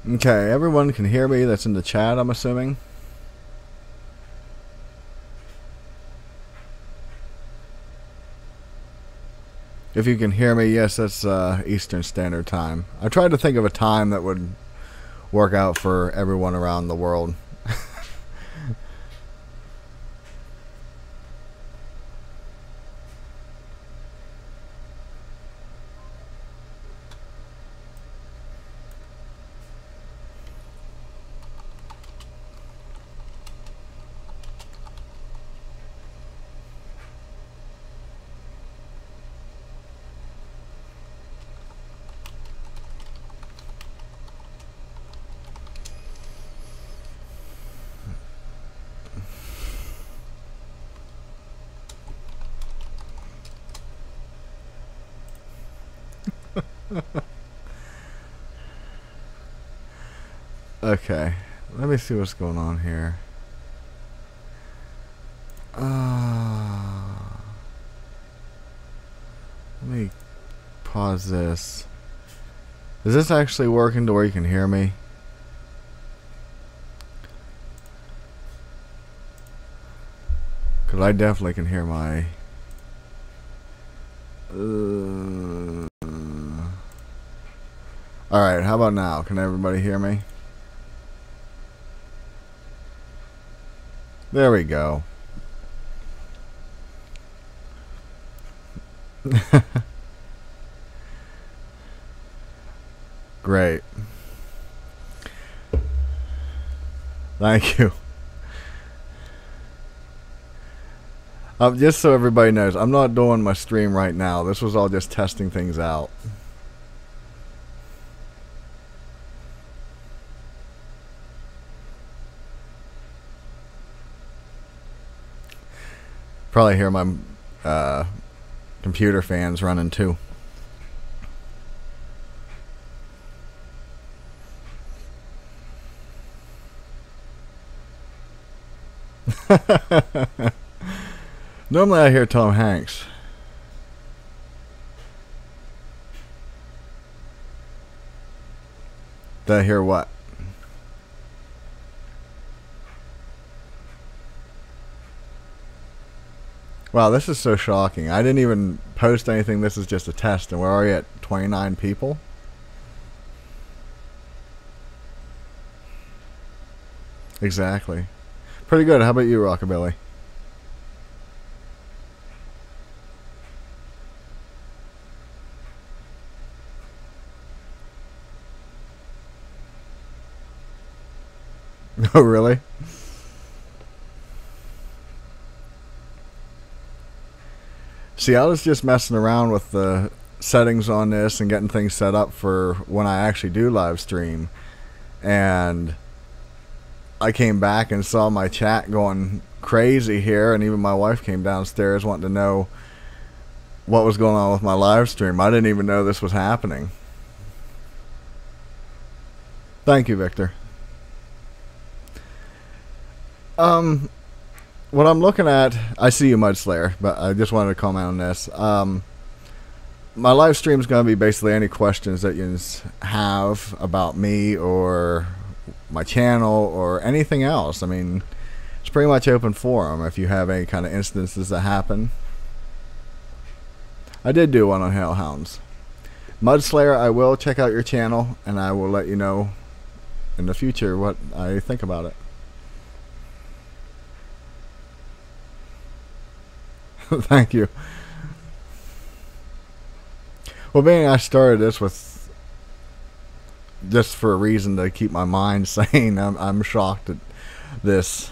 Okay, everyone can hear me that's in the chat, I'm assuming. If you can hear me, yes, that's Eastern Standard Time. I tried to think of a time that would work out for everyone around the world. Okay, let me see what's going on here. Let me pause this. Is this actually working to where you can hear me? Because I definitely can hear my... Alright, how about now? Can everybody hear me? There we go. Great. Thank you. Just so everybody knows, I'm not doing my stream right now. This was all just testing things out. Probably hear my computer fans running too. Normally I hear Tom Hanks. Did I hear what? Wow, this is so shocking. I didn't even post anything. This is just a test, and we're already at 29 people. Exactly. Pretty good. How about you, Rockabilly? Oh, really? See, I was just messing around with the settings on this and getting things set up for when I actually do live stream. And I came back and saw my chat going crazy here, and even my wife came downstairs wanting to know what was going on with my live stream. I didn't even know this was happening. Thank you, Victor. What I'm looking at, I see you, Mudslayer, but I just wanted to comment on this. My live stream is going to be basically any questions that you have about me or my channel or anything else. I mean, it's pretty much open forum if you have any kind of instances that happen. I did do one on Hellhounds. Mudslayer, I will check out your channel, and I will let you know in the future what I think about it. Thank you. Well, being I started this with just for a reason to keep my mind sane, I'm shocked at this.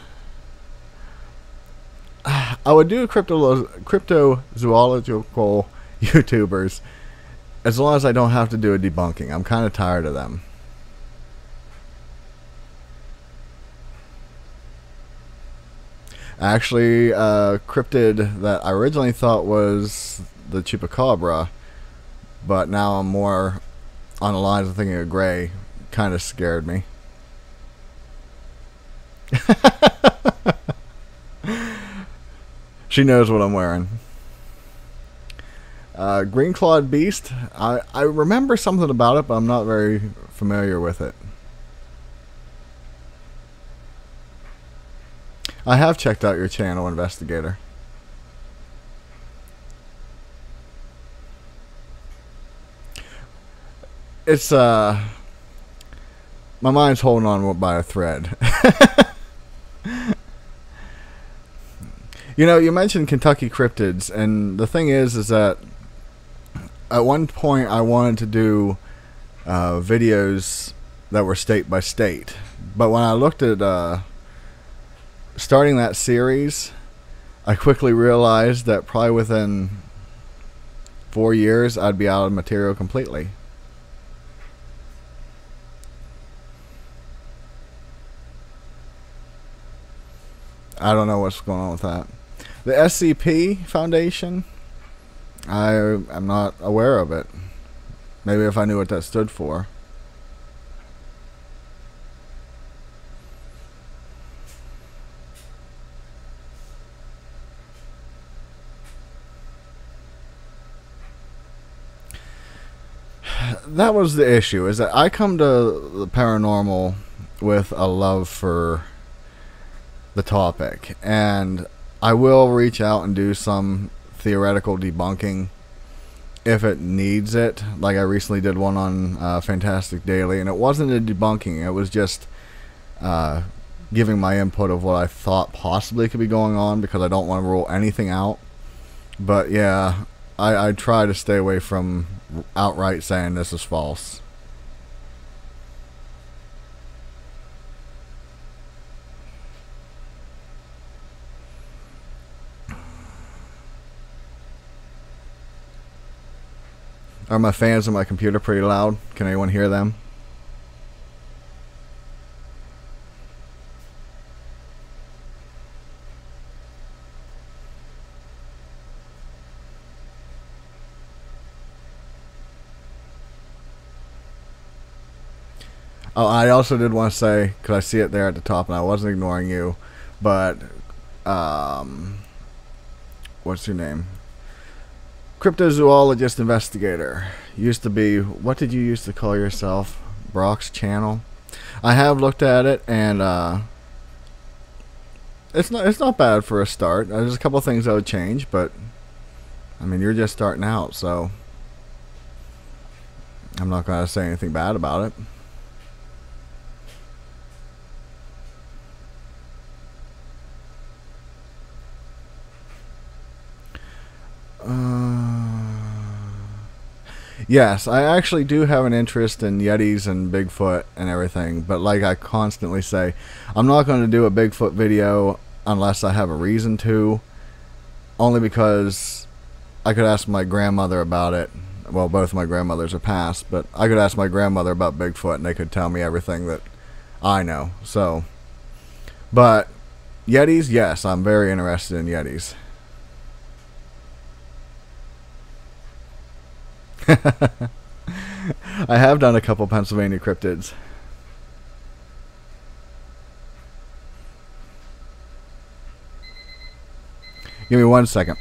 I would do cryptozoological YouTubers as long as I don't have to do a debunking. I'm kind of tired of them. Actually, cryptid that I originally thought was the chupacabra, but now I'm more on the lines of thinking of gray, kind of scared me. She knows what I'm wearing. Green Clawed Beast, I remember something about it, but I'm not very familiar with it. I have checked out your channel, Investigator. It's my mind's holding on by a thread. You know, you mentioned Kentucky Cryptids, and the thing is that at one point I wanted to do videos that were state by state, but when I looked at starting that series, I quickly realized that probably within 4 years I'd be out of material completely. I don't know what's going on with that. The SCP Foundation, I'm not aware of it. Maybe if I knew what that stood for. That was the issue, is that I come to the paranormal with a love for the topic, and I will reach out and do some theoretical debunking if it needs it. Like I recently did one on Fantastic Daily, and it wasn't a debunking, it was just giving my input of what I thought possibly could be going on, because I don't want to rule anything out. But yeah, I try to stay away from outright saying this is false. Are my fans on my computer pretty loud? Can anyone hear them? Oh, I also did want to say, because I see it there at the top, and I wasn't ignoring you, but, what's your name? Cryptozoologist Investigator. Used to be, what did you used to call yourself? Brock's channel? I have looked at it, and, it's not bad for a start. There's a couple things that would change, but, I mean, you're just starting out, so I'm not going to say anything bad about it. Yes, I actually do have an interest in Yetis and Bigfoot and everything, but like I constantly say, I'm not going to do a Bigfoot video unless I have a reason to, only because I could ask my grandmother about it. Well, both of my grandmothers are passed, but I could ask my grandmother about Bigfoot and they could tell me everything that I know. So, but Yetis, yes, I'm very interested in Yetis. I have done a couple Pennsylvania cryptids. Give me 1 second.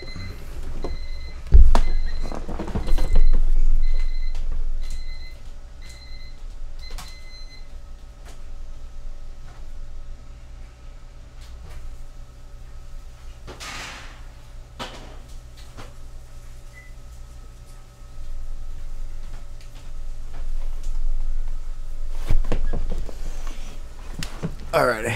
Alrighty.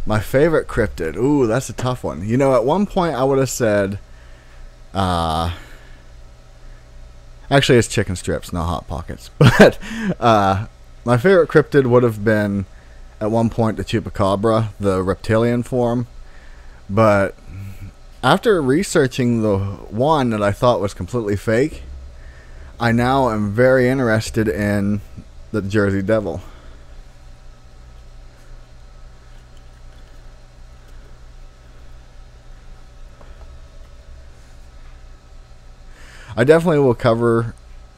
My favorite cryptid. Ooh, that's a tough one. You know, at one point I would have said, actually it's chicken strips, not Hot Pockets. But my favorite cryptid would have been, at one point, the chupacabra, the reptilian form. But after researching the one that I thought was completely fake, I now am very interested in the Jersey Devil. I definitely will cover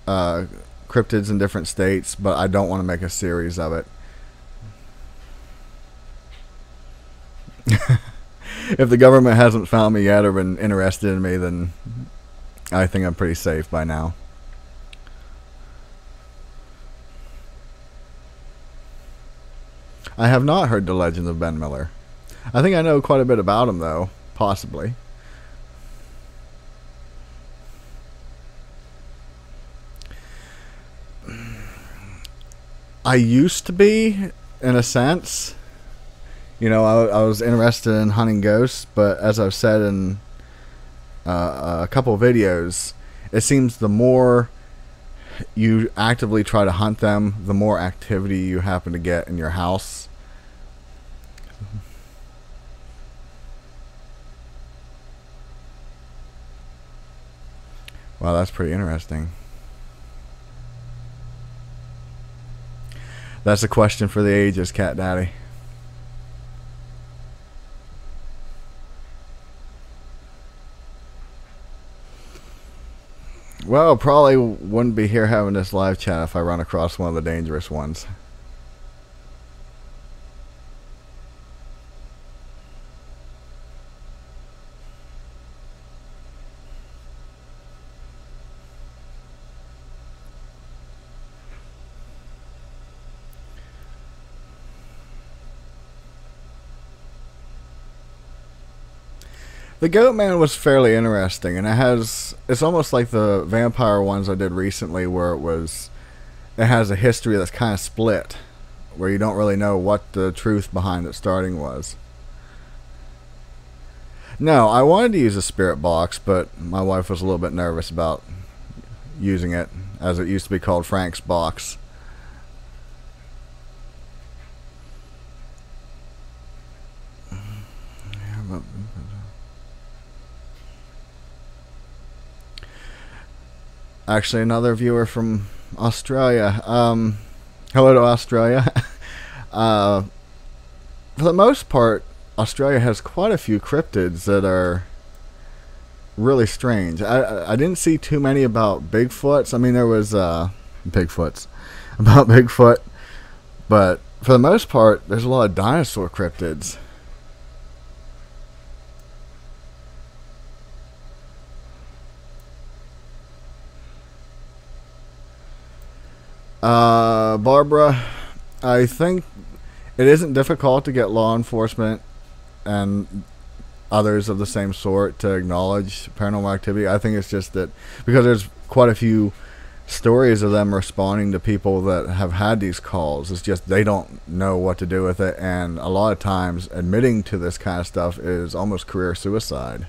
cryptids in different states, but I don't want to make a series of it. If the government hasn't found me yet or been interested in me, then I think I'm pretty safe by now. I have not heard the legend of Ben Miller. I think I know quite a bit about him, though. Possibly. I used to be, in a sense. You know, I was interested in hunting ghosts, but as I've said in a couple of videos, it seems the more you actively try to hunt them, the more activity you happen to get in your house. Wow, that's pretty interesting. That's a question for the ages, Cat Daddy. Well, probably wouldn't be here having this live chat if I run across one of the dangerous ones. The Goat Man was fairly interesting, and it's almost like the vampire ones I did recently, where it has a history that's kind of split, where you don't really know what the truth behind it starting was. No, I wanted to use a spirit box, but my wife was a little bit nervous about using it, as it used to be called Frank's box. Actually, another viewer from Australia. Hello to Australia. For the most part, Australia has quite a few cryptids that are really strange. I didn't see too many about Bigfoots. I mean, there was Bigfoots. About Bigfoot. But for the most part, there's a lot of dinosaur cryptids. Barbara, I think it isn't difficult to get law enforcement and others of the same sort to acknowledge paranormal activity. I think it's just that because there's quite a few stories of them responding to people that have had these calls. It's just they don't know what to do with it, and a lot of times admitting to this kind of stuff is almost career suicide.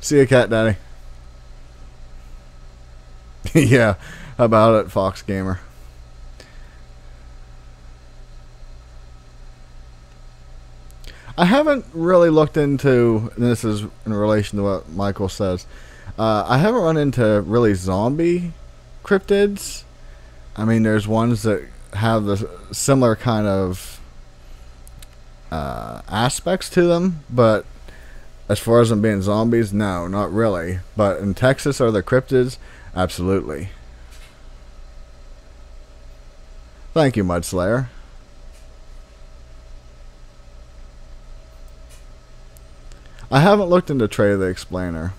See you, Cat Daddy. Yeah, how about it, Fox Gamer? I haven't really looked into, and this is in relation to what Michael says, I haven't run into really zombie cryptids. I mean, there's ones that have the similar kind of aspects to them, but as far as them being zombies, no, not really. But in Texas, are there cryptids? Absolutely. Thank you, Mudslayer. I haven't looked into Trey the Explainer.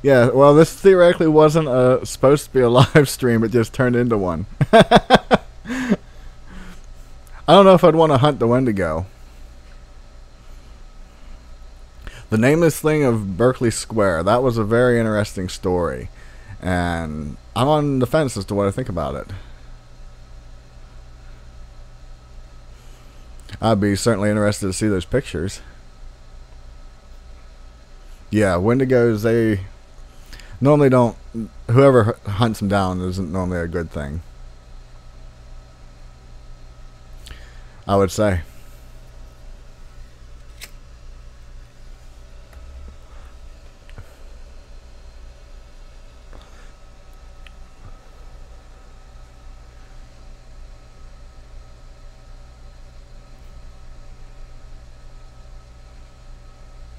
Yeah, well, this theoretically wasn't supposed to be a live stream. It just turned into one. I don't know if I'd want to hunt the Wendigo. The Nameless Thing of Berkeley Square. That was a very interesting story. And I'm on the fence as to what I think about it. I'd be certainly interested to see those pictures. Yeah, Wendigos, they normally don't... Whoever hunts them down isn't normally a good thing, I would say.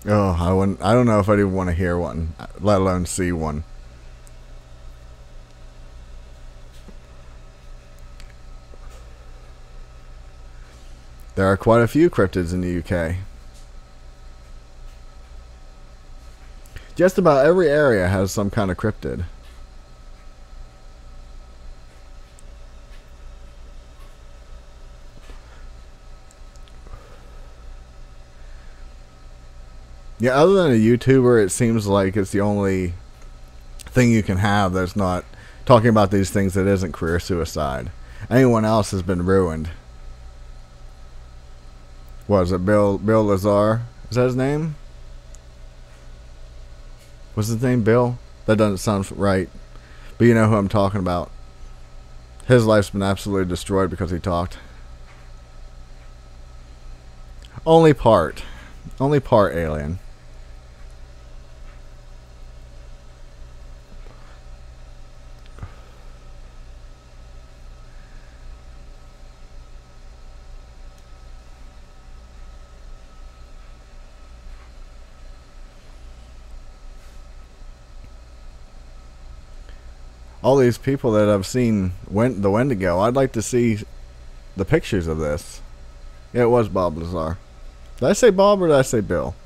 Oh, I don't know if I'd even want to hear one, let alone see one. There are quite a few cryptids in the UK. Just about every area has some kind of cryptid. Yeah, other than a YouTuber, it seems like it's the only thing you can have that's not talking about these things that isn't career suicide. Anyone else has been ruined. What is it, Bill Lazar? Is that his name? What's his name, Bill? That doesn't sound right. But you know who I'm talking about. His life's been absolutely destroyed because he talked. Only part. Only part alien. All these people that I've seen the Wendigo, I'd like to see the pictures of this. Yeah, it was Bob Lazar. Did I say Bob or did I say Bill?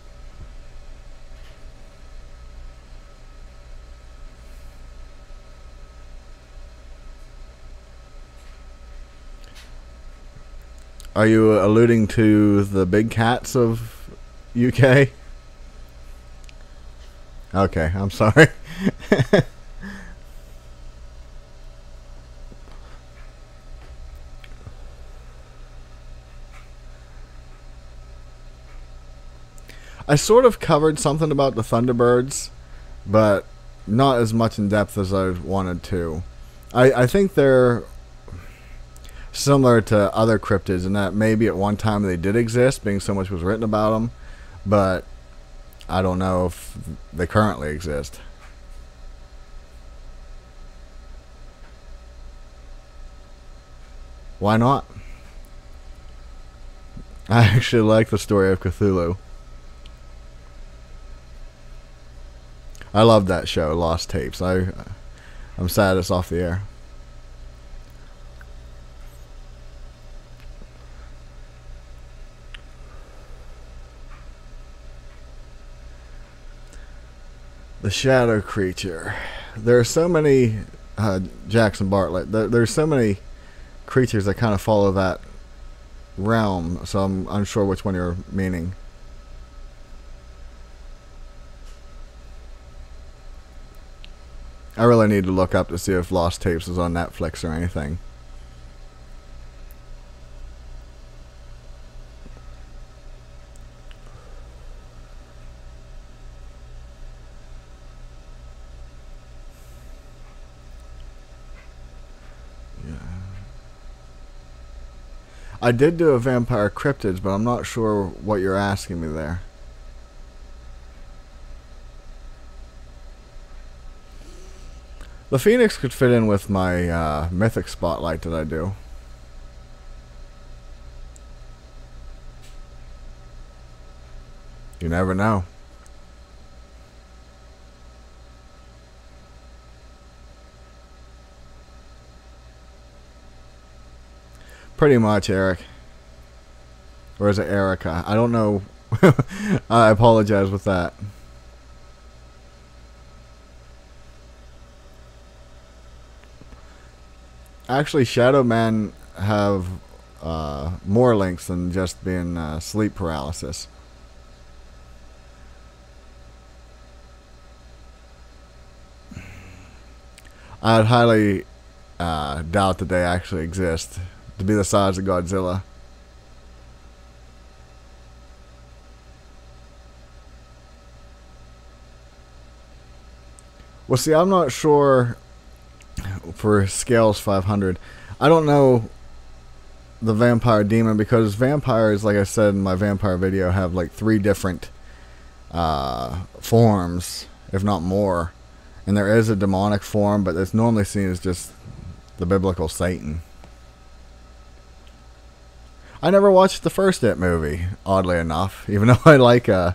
Are you alluding to the big cats of UK? Okay, I'm sorry. I sort of covered something about the Thunderbirds, but not as much in depth as I wanted to. I think they're similar to other cryptids in that maybe at one time they did exist, being so much was written about them, but I don't know if they currently exist. Why not? I actually like the story of Cthulhu. I love that show, Lost Tapes. I'm sad it's off the air. The shadow creature. There are so many Jackson Bartlett. There's so many creatures that kind of follow that realm, so I'm unsure which one you're meaning. I really need to look up to see if Lost Tapes is on Netflix or anything. Yeah. I did do a vampire cryptids, but I'm not sure what you're asking me there. The Phoenix could fit in with my mythic spotlight that I do. You never know. Pretty much, Eric. Or is it Erica? I don't know. I apologize with that. Actually, Shadow Men have more links than just being sleep paralysis. I'd highly doubt that they actually exist to be the size of Godzilla. Well, see, I'm not sure for Scales 500. I don't know the vampire demon because vampires, like I said in my vampire video, have like 3 different forms, if not more. And there is a demonic form, but it's normally seen as just the biblical Satan. I never watched the first It movie, oddly enough, even though I like those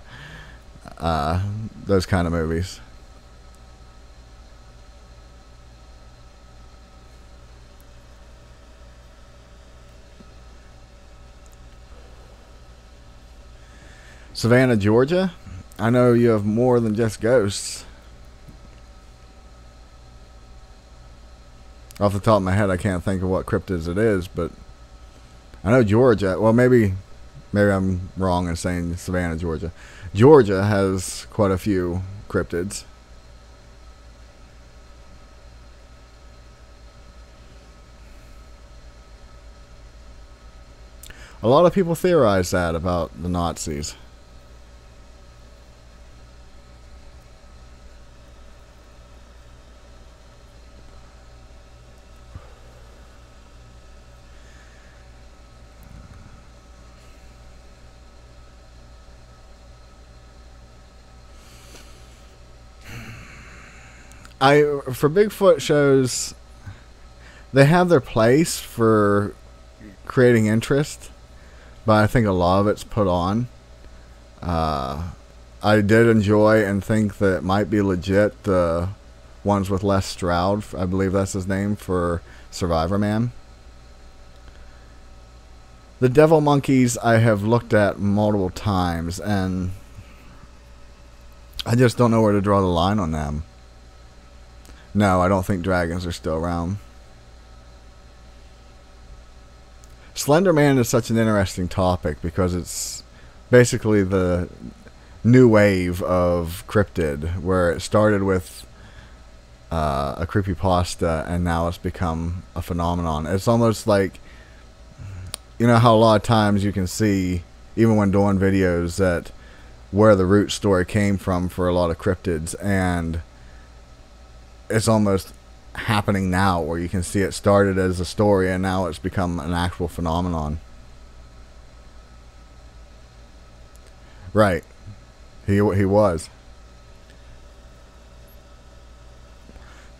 kind of movies. Savannah, Georgia. I know you have more than just ghosts. Off the top of my head, I can't think of what cryptids it is, but I know Georgia. Well, maybe I'm wrong in saying Savannah, Georgia. Georgia has quite a few cryptids. A lot of people theorize that about the Nazis. For Bigfoot shows, they have their place for creating interest, but I think a lot of it's put on. I did enjoy and think that it might be legit the ones with Les Stroud, I believe that's his name, for Survivor Man. The devil monkeys I have looked at multiple times, and I just don't know where to draw the line on them. No, I don't think dragons are still around. Slenderman is such an interesting topic because it's basically the new wave of Cryptid, where it started with a Creepypasta and now it's become a phenomenon. It's almost like, you know how a lot of times you can see, even when doing videos, that where the root story came from for a lot of cryptids, and it's almost happening now where you can see it started as a story and now it's become an actual phenomenon. Right. He was.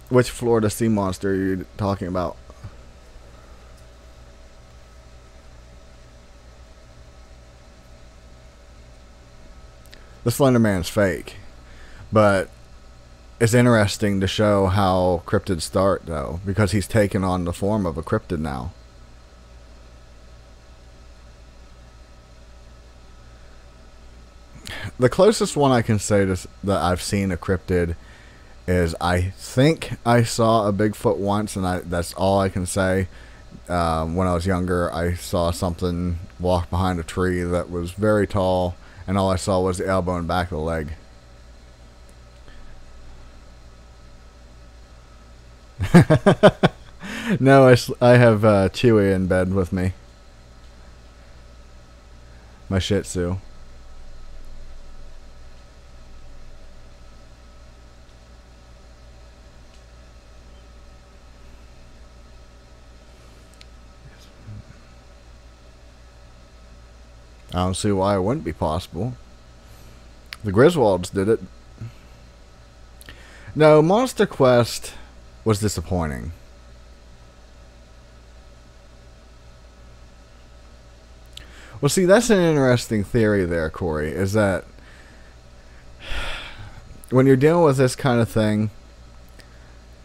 Which Florida sea monster are you talking about? The Slender Man's fake, but it's interesting to show how cryptids start, though, because he's taken on the form of a cryptid now. The closest one I can say to that I've seen a cryptid is, I think I saw a Bigfoot once, and that's all I can say. When I was younger, I saw something walk behind a tree that was very tall, and all I saw was the elbow and back of the leg. No, I have Chewy in bed with me. My Shih Tzu. I don't see why it wouldn't be possible. The Griswolds did it. No, Monster Quest was disappointing. Well, see, that's an interesting theory there, Corey, is that when you're dealing with this kind of thing,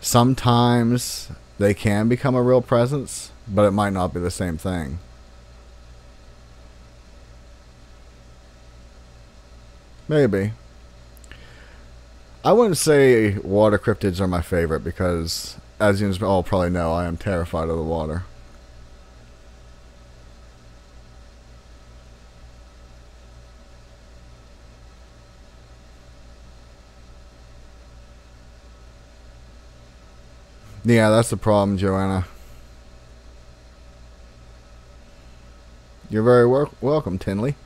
sometimes they can become a real presence, but it might not be the same thing. Maybe. I wouldn't say water cryptids are my favorite because, as you all probably know, I am terrified of the water. Yeah, that's the problem, Joanna. You're very welcome, Tinley.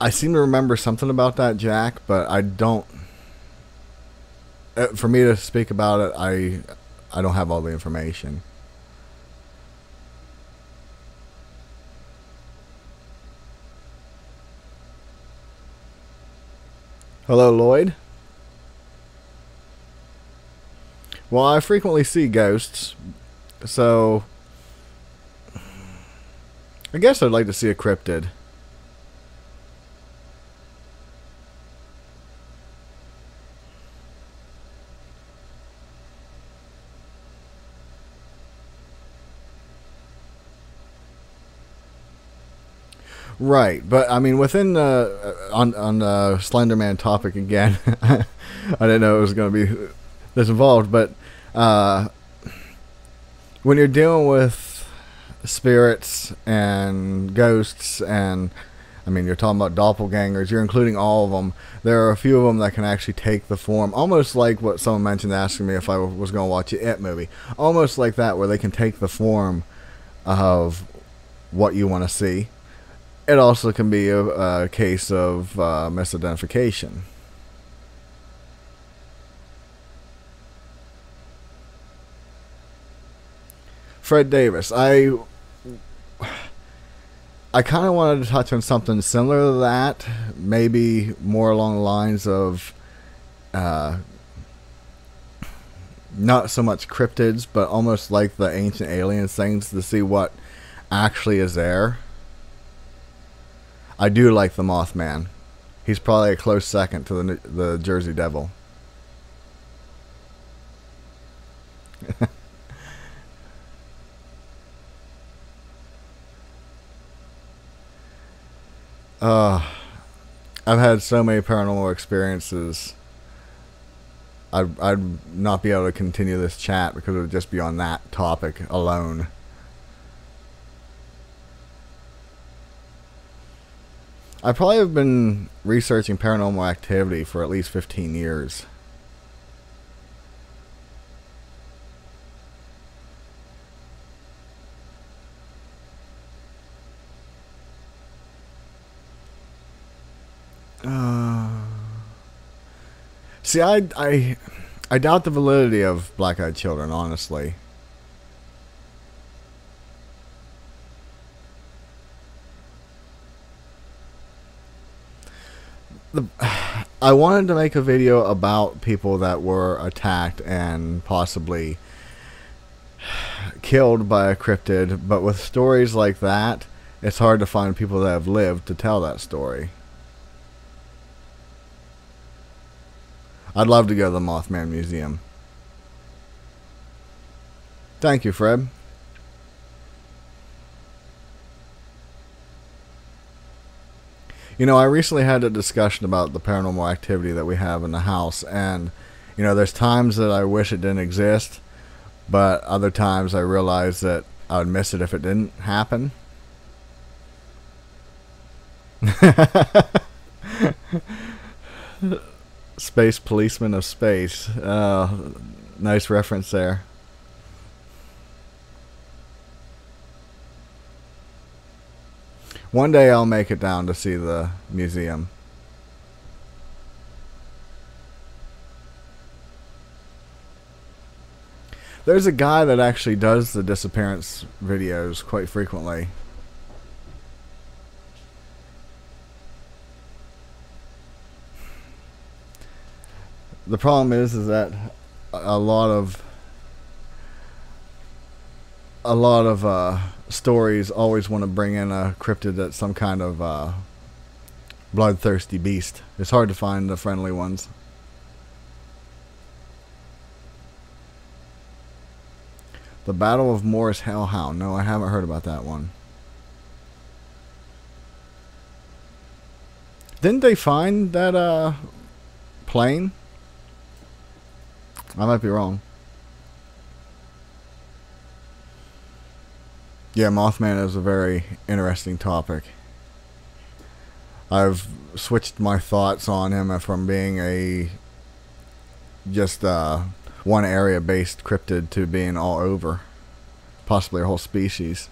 I seem to remember something about that, Jack, but I don't. For me to speak about it, I don't have all the information. Hello, Lloyd. Well, I frequently see ghosts, so I guess I'd like to see a cryptid. Right, but I mean, within the on the Slenderman topic again, I didn't know it was going to be this involved, but when you're dealing with spirits and ghosts, and I mean, you're talking about doppelgangers, you're including all of them. There are a few of them that can actually take the form, almost like what someone mentioned asking me if I was going to watch the It movie, almost like that, where they can take the form of what you want to see. It also can be a case of misidentification. Fred Davis, I kind of wanted to touch on something similar to that, maybe more along the lines of not so much cryptids, but almost like the ancient aliens things, to see what actually is there. I do like the Mothman. He's probably a close second to the Jersey Devil. I've had so many paranormal experiences. I'd not be able to continue this chat because it would just be on that topic alone. I probably have been researching paranormal activity for at least 15 years. See, I doubt the validity of black-eyed children, honestly. I wanted to make a video about people that were attacked and possibly killed by a cryptid, but with stories like that, it's hard to find people that have lived to tell that story. I'd love to go to the Mothman Museum. Thank you, Fred. You know, I recently had a discussion about the paranormal activity that we have in the house, and, you know, there's times that I wish it didn't exist, but other times I realize that I would miss it if it didn't happen. Space Policeman of Space. Nice reference there. One day I'll make it down to see the museum. There's a guy that actually does the disappearance videos quite frequently. The problem is that a lot of stories always want to bring in a cryptid that's some kind of bloodthirsty beast. It's hard to find the friendly ones. The Battle of Morris Hellhound. No, I haven't heard about that one. Didn't they find that plane? I might be wrong. Yeah, Mothman is a very interesting topic. I've switched my thoughts on him from being a just one area based cryptid to being all over, possibly a whole species.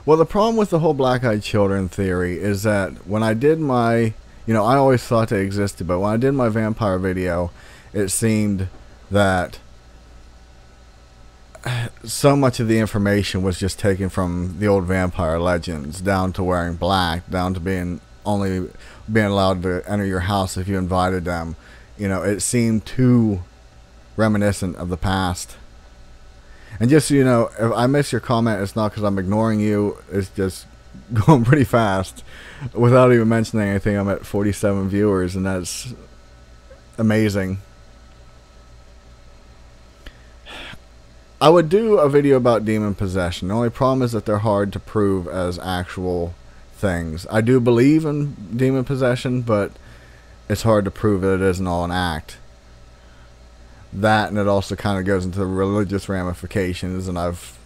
Well, the problem with the whole black-eyed children theory is that when I did my, you know, I always thought they existed, but when I did my vampire video, it seemed that so much of the information was just taken from the old vampire legends, down to wearing black, down to being only being allowed to enter your house if you invited them. You know, it seemed too reminiscent of the past. And just so you know, if I miss your comment, it's not because I'm ignoring you. It's just going pretty fast. Without even mentioning anything, I'm at 47 viewers, and that's amazing. I would do a video about demon possession. The only problem is that they're hard to prove as actual things. I do believe in demon possession, but it's hard to prove that it isn't all an act. That, and it also kind of goes into religious ramifications, and I've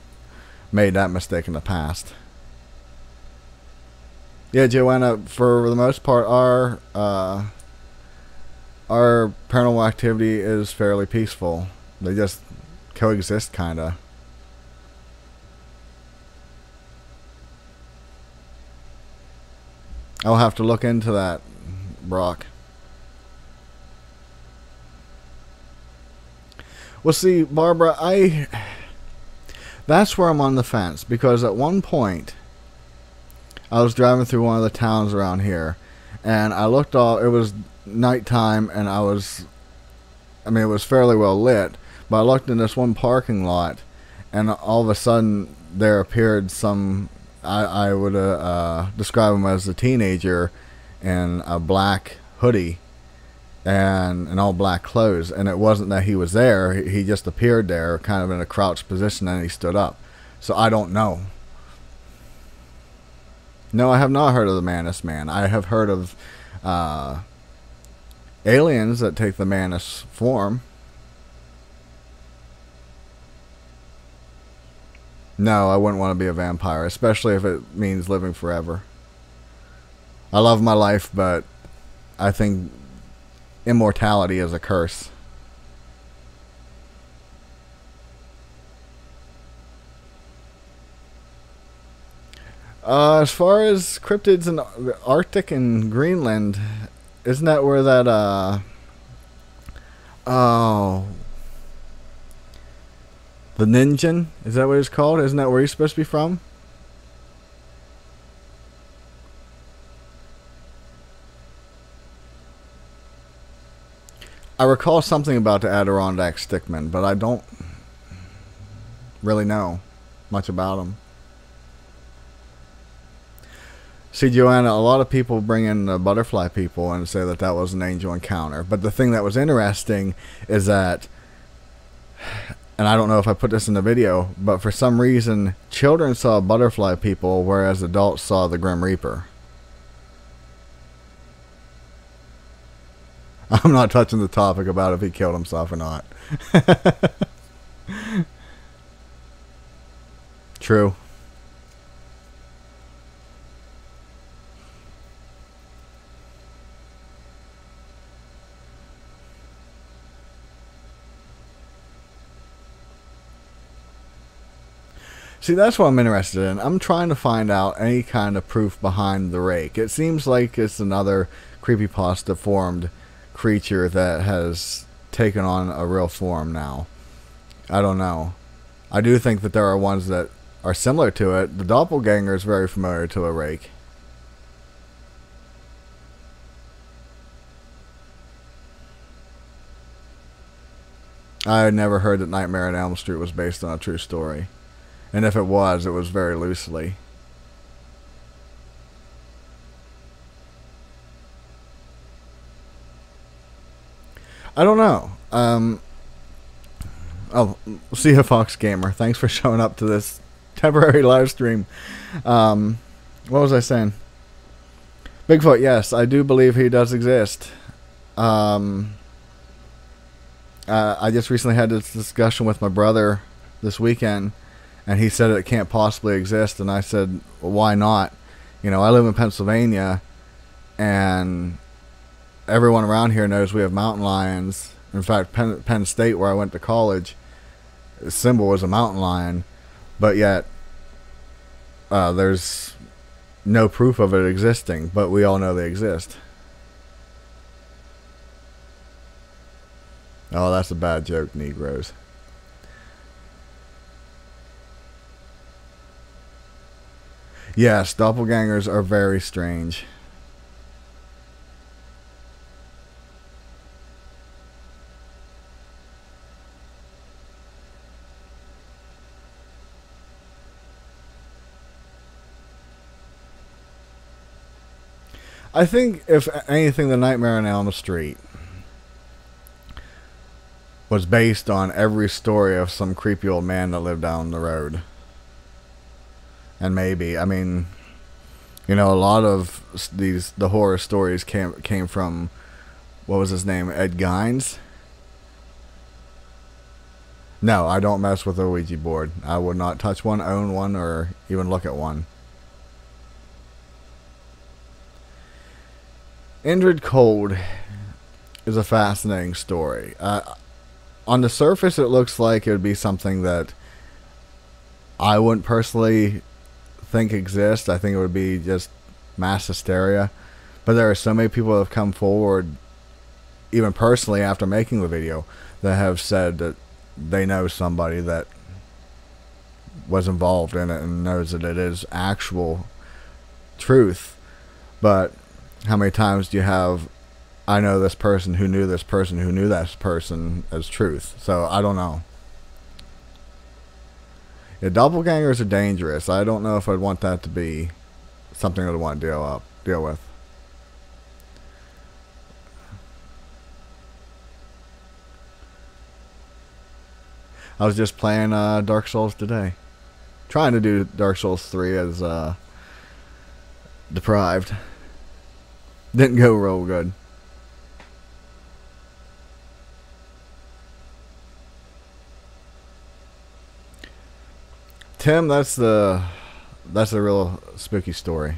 made that mistake in the past. Yeah, Joanna, for the most part, our paranormal activity is fairly peaceful. They just coexist, kinda. I'll have to look into that, Brock. Well, see, Barbara, that's where I'm on the fence, because at one point I was driving through one of the towns around here, and I looked off. It was nighttime, and it was fairly well lit, but I looked in this one parking lot, and all of a sudden there appeared some, I would describe him as a teenager in a black hoodie and in all black clothes, and it wasn't that he was there. He just appeared there kind of in a crouched position, and he stood up. So I don't know. No, I have not heard of the Manus Man. I have heard of aliens that take the Manus form. No, I wouldn't want to be a vampire, especially if it means living forever. I love my life, but I think immortality is a curse. As far as cryptids in the Arctic and Greenland, isn't that where that, oh, the Ninjan? Is that what it's called? Isn't that where he's supposed to be from? I recall something about the Adirondack stickmen, but I don't really know much about them. See, Joanna, a lot of people bring in the butterfly people and say that that was an angel encounter. But the thing that was interesting is that, and I don't know if I put this in the video, but for some reason, children saw butterfly people, whereas adults saw the Grim Reaper. I'm not touching the topic about if he killed himself or not. True. See, that's what I'm interested in. I'm trying to find out any kind of proof behind the rake. It seems like it's another creepypasta formed creature that has taken on a real form now. I don't know. I do think that there are ones that are similar to it. The Doppelganger is very familiar to a rake. I had never heard that Nightmare on Elm Street was based on a true story. And if it was very loosely. I don't know. Oh, see you, Fox Gamer. Thanks for showing up to this temporary live stream. What was I saying? Bigfoot, yes, I do believe he does exist. I just recently had this discussion with my brother this weekend, and he said it can't possibly exist, and I said, well, why not? You know, I live in Pennsylvania, and everyone around here knows we have mountain lions. In fact, Penn State, where I went to college, the symbol was a mountain lion, but yet there's no proof of it existing, but we all know they exist. Oh, that's a bad joke, Negroes. Yes, doppelgangers are very strange. I think, if anything, the Nightmare on Elm Street was based on every story of some creepy old man that lived down the road. And maybe, I mean, you know, a lot of the horror stories came from, what was his name, Ed Gein? No, I don't mess with a Ouija board. I would not touch one, own one, or even look at one. Indrid Cold is a fascinating story. On the surface, it looks like it would be something that I wouldn't personally think exists. I think it would be just mass hysteria. But there are so many people that have come forward, even personally after making the video, that have said that they know somebody that was involved in it and knows that it is actual truth. But how many times do you have, I know this person who knew this person who knew that person as truth? So I don't know. Yeah, doppelgangers are dangerous. I don't know if I'd want that to be something I'd want to deal with. I was just playing Dark Souls today. Trying to do Dark Souls 3 as deprived. Didn't go real good. Tim, that's a real spooky story.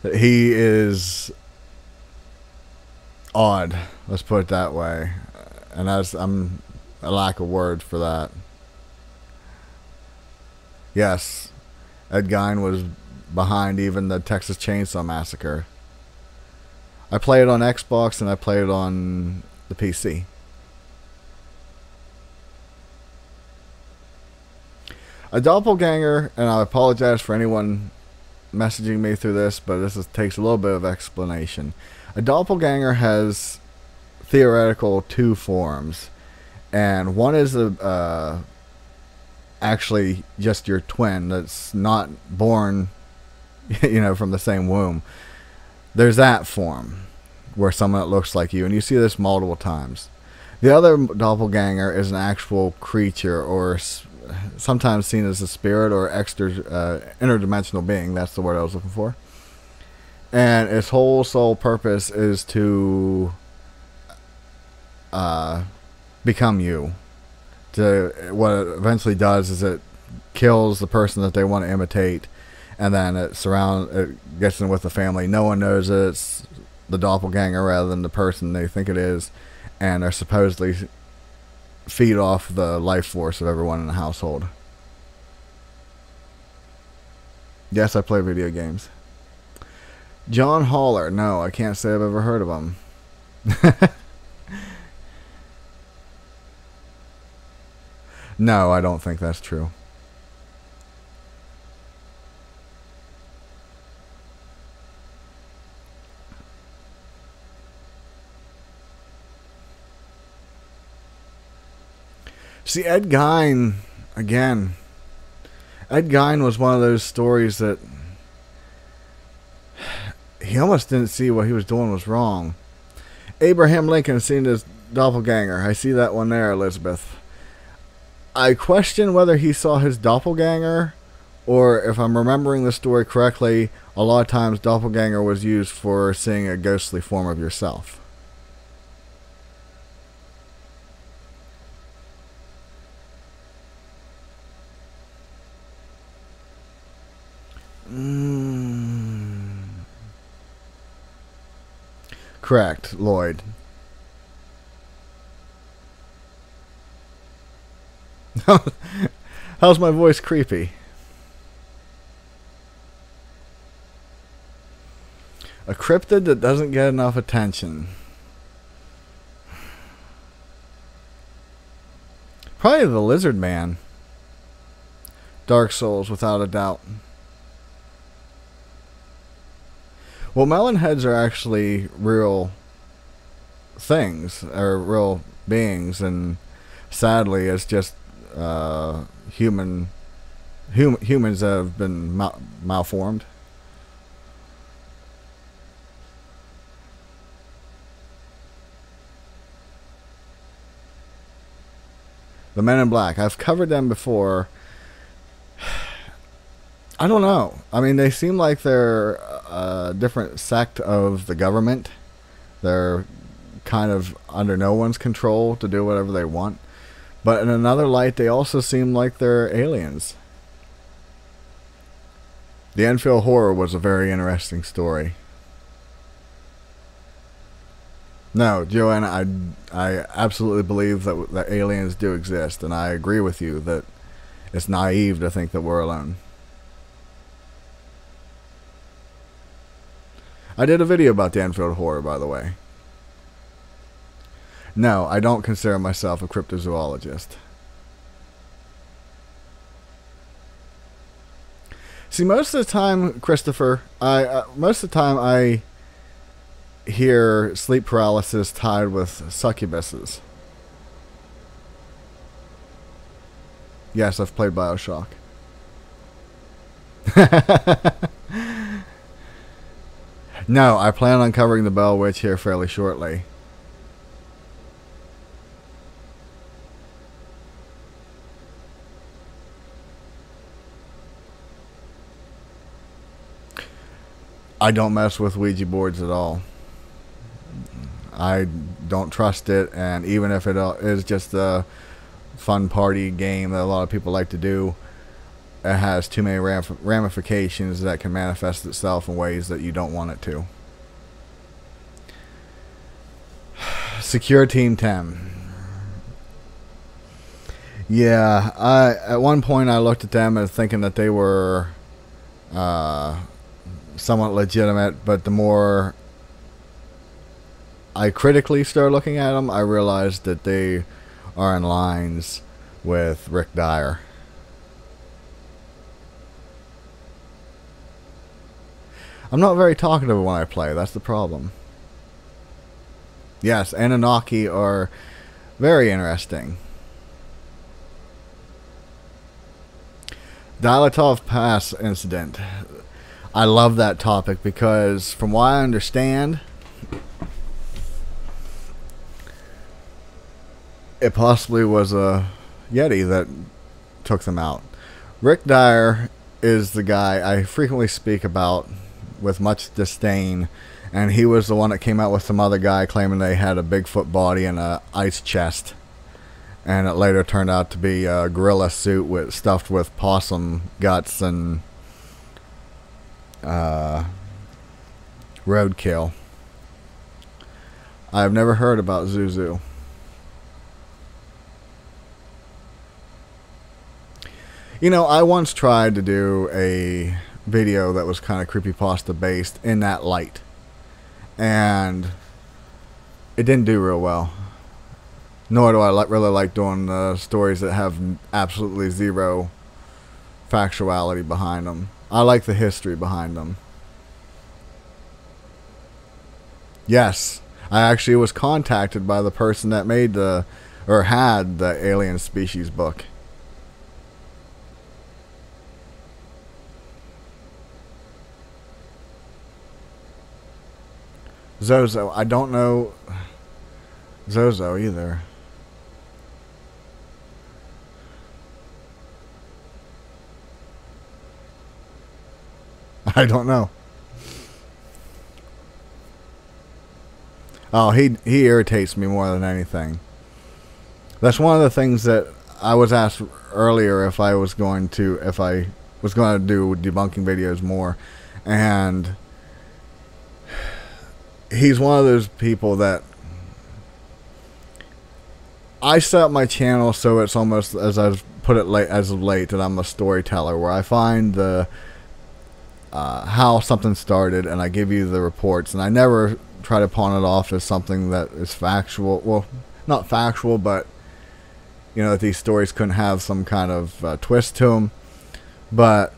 He is odd, let's put it that way. And I'm a lack of words for that. Yes, Ed Gein was behind even the Texas Chainsaw Massacre. I play it on Xbox and I play it on the PC. A doppelganger, and I apologize for anyone messaging me through this, but takes a little bit of explanation. A doppelganger has theoretical two forms, and one is actually just your twin that's not born, you know, from the same womb. There's that form where someone that looks like you, and you see this multiple times. The other doppelganger is an actual creature, or sometimes seen as a spirit or interdimensional being. That's the word I was looking for. And its whole sole purpose is to become you. What it eventually does is it kills the person that they want to imitate, and then it gets in with the family. No one knows it's the doppelganger rather than the person they think it is, and they're supposedly feed off the life force of everyone in the household. Yes, I play video games. John Haller. No, I can't say I've ever heard of him. No, I don't think that's true. See, Ed Gein, again, Ed Gein was one of those stories that he almost didn't see what he was doing was wrong. Abraham Lincoln seen his doppelganger. I see that one there, Elizabeth. I question whether he saw his doppelganger, or if I'm remembering the story correctly, a lot of times doppelganger was used for seeing a ghostly form of yourself. Correct, Lloyd. How's my voice creepy? A cryptid that doesn't get enough attention. Probably the lizard man. Dark Souls, without a doubt. Well, melon heads are actually real things, or real beings, and sadly, it's just humans that have been malformed. The Men in Black. I've covered them before. I don't know. I mean, they seem like they're a different sect of the government. They're kind of under no one's control to do whatever they want. But in another light, they also seem like they're aliens. The Enfield Horror was a very interesting story. No, Joanna, I absolutely believe that aliens do exist, and I agree with you that it's naive to think that we're alone. I did a video about the Enfield Horror, by the way. No, I don't consider myself a cryptozoologist. See, most of the time, Christopher, most of the time I hear sleep paralysis tied with succubuses. Yes, I've played BioShock. No, I plan on covering the Bell Witch here fairly shortly. I don't mess with Ouija boards at all. I don't trust it, and even if it is just a fun party game that a lot of people like to do, it has too many ramifications that can manifest itself in ways that you don't want it to. Secure Team 10. Yeah, at one point I looked at them as thinking that they were somewhat legitimate, but the more I critically started looking at them, I realized that they are in lines with Rick Dyer. I'm not very talkative when I play, that's the problem. Yes, Anunnaki are very interesting. Dilatov Pass incident. I love that topic because, from what I understand, it possibly was a Yeti that took them out. Rick Dyer is the guy I frequently speak about with much disdain, and he was the one that came out with some other guy claiming they had a Bigfoot body and a ice chest, and it later turned out to be a gorilla suit stuffed with possum guts and roadkill. I've never heard about Zuzu. You know, I once tried to do a video that was kind of creepypasta based in that light, and it didn't do real well. Nor do I really like doing stories that have absolutely zero factuality behind them. I like the history behind them. Yes, I actually was contacted by the person that made had the Alien Species book. Zozo, I don't know Zozo either. I don't know. Oh, he irritates me more than anything. That's one of the things that I was asked earlier if I was going to do debunking videos more, and he's one of those people that I set up my channel so it's almost, as I've put it as of late, that I'm a storyteller, where I find the how something started and I give you the reports, and I never try to pawn it off as something that is factual. Well, not factual, but you know, that these stories couldn't have some kind of twist to them. But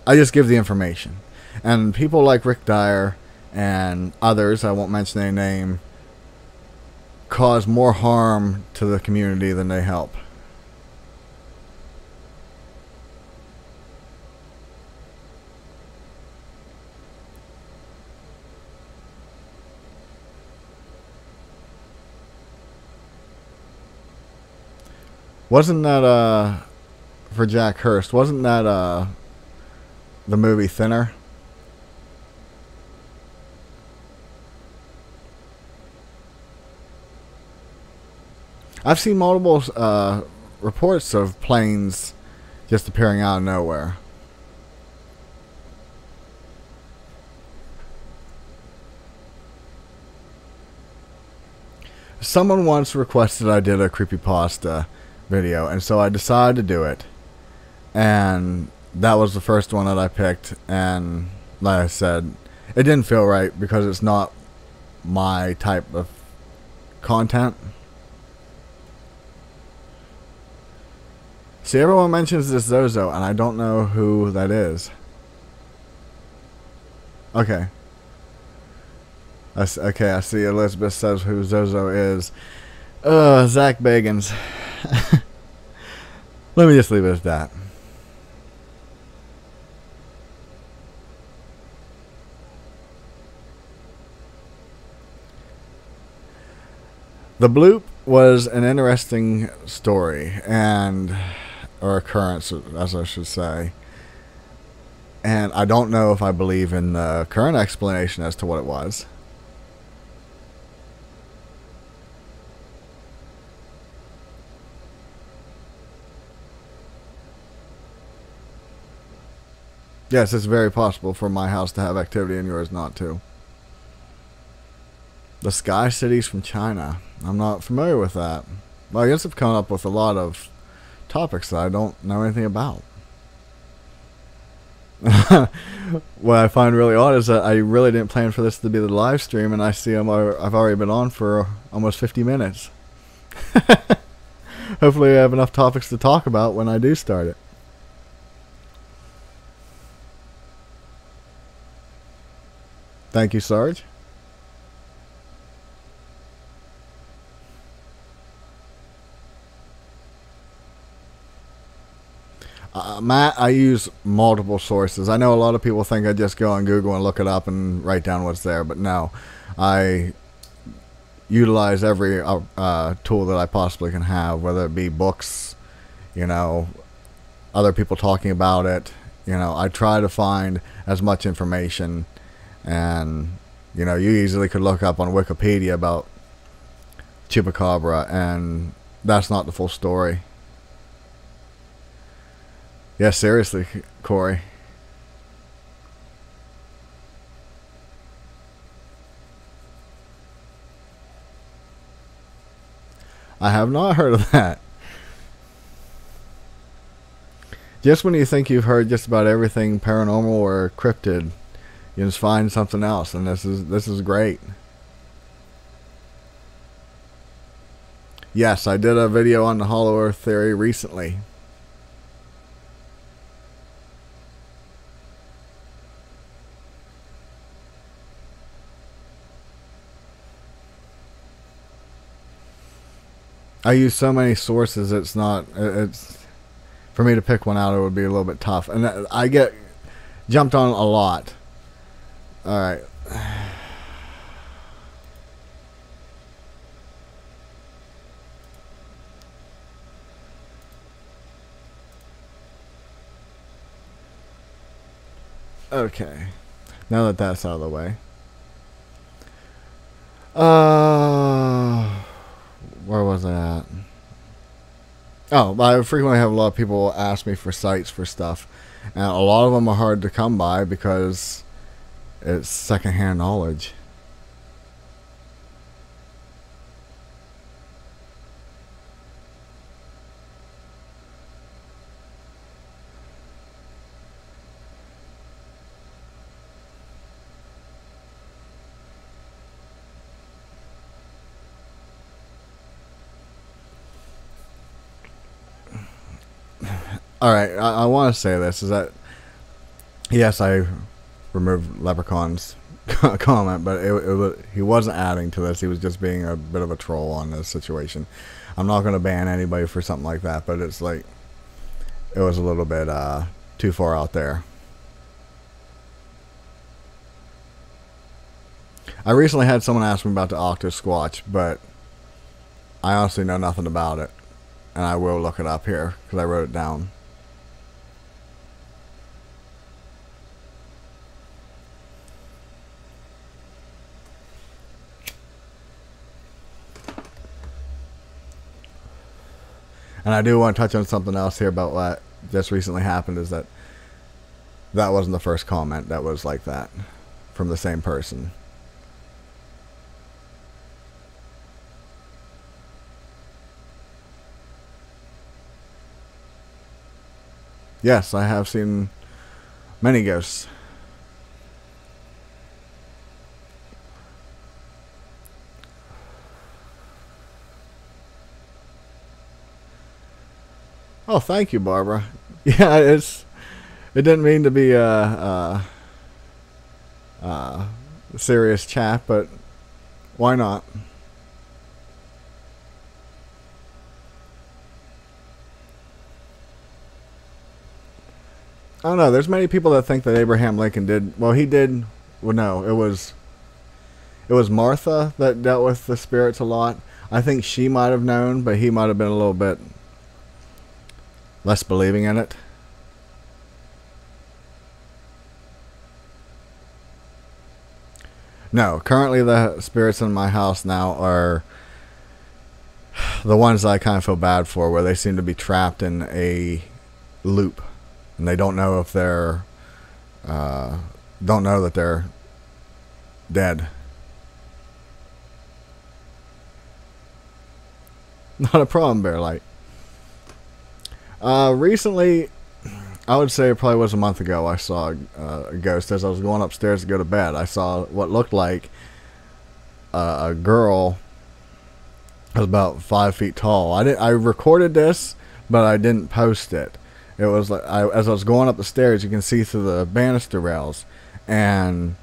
I just give the information, and people like Rick Dyer and others, I won't mention their name, cause more harm to the community than they help. Wasn't that for Jack Hurst? Wasn't that the movie Thinner? I've seen multiple reports of planes just appearing out of nowhere. Someone once requested I did a creepypasta video, and so I decided to do it. And that was the first one that I picked, and like I said, it didn't feel right because it's not my type of content. See, everyone mentions this Zozo, and I don't know who that is. Okay. Okay, I see Elizabeth says who Zozo is. Zach Bagans. Let me just leave it at that. The bloop was an interesting story, or occurrence, as I should say. And I don't know if I believe in the current explanation as to what it was. Yes, it's very possible for my house to have activity and yours not to. The Sky Cities from China. I'm not familiar with that. Well, I guess I've come up with a lot of topics that I don't know anything about. What I find really odd is that I really didn't plan for this to be the live stream, and I see I've already been on for almost 50 minutes. Hopefully I have enough topics to talk about when I do start it. Thank you, Sarge. Matt, I use multiple sources. I know a lot of people think I just go on Google and look it up and write down what's there, but no. I utilize every tool that I possibly can have, whether it be books, other people talking about it. I try to find as much information. And, you easily could look up on Wikipedia about Chupacabra, and that's not the full story. Yeah, seriously, Corey. I have not heard of that. Just when you think you've heard just about everything paranormal or cryptid, you just find something else, and this is great. Yes, I did a video on the Hollow Earth theory recently. I use so many sources, it's for me to pick one out, it would be a little bit tough, and I get jumped on a lot. All right. Okay. Now that that's out of the way. Where was I at? Oh, I frequently have a lot of people ask me for sites for stuff. And a lot of them are hard to come by because it's secondhand knowledge. Alright, I want to say this, is that yes, I removed Leprechaun's comment, but he wasn't adding to this, he was just being a bit of a troll on this situation. I'm not going to ban anybody for something like that, but it's like, it was a little bit too far out there. I recently had someone ask me about the Octo Squatch, but I honestly know nothing about it. and I will look it up here because I wrote it down. And I do want to touch on something else here about what just recently happened, is that wasn't the first comment that was like that from the same person. Yes, I have seen many ghosts. Oh, thank you, Barbara. Yeah, it didn't mean to be a serious chat, but why not? I don't know. There's many people that think that Abraham Lincoln did. Well, he did. Well, no, it was Martha that dealt with the spirits a lot. I think she might have known, but he might have been a little bit less believing in it. No, currently the spirits in my house now are the ones that I kind of feel bad for, where they seem to be trapped in a loop, and they don't know if they're don't know that they're dead. Not a problem, Bear Light. Recently, I would say it probably was a month ago, I saw a ghost as I was going upstairs to go to bed. I saw what looked like a girl that was about 5 feet tall. I recorded this, but I didn't post it. It was like as I was going up the stairs, you can see through the banister rails, and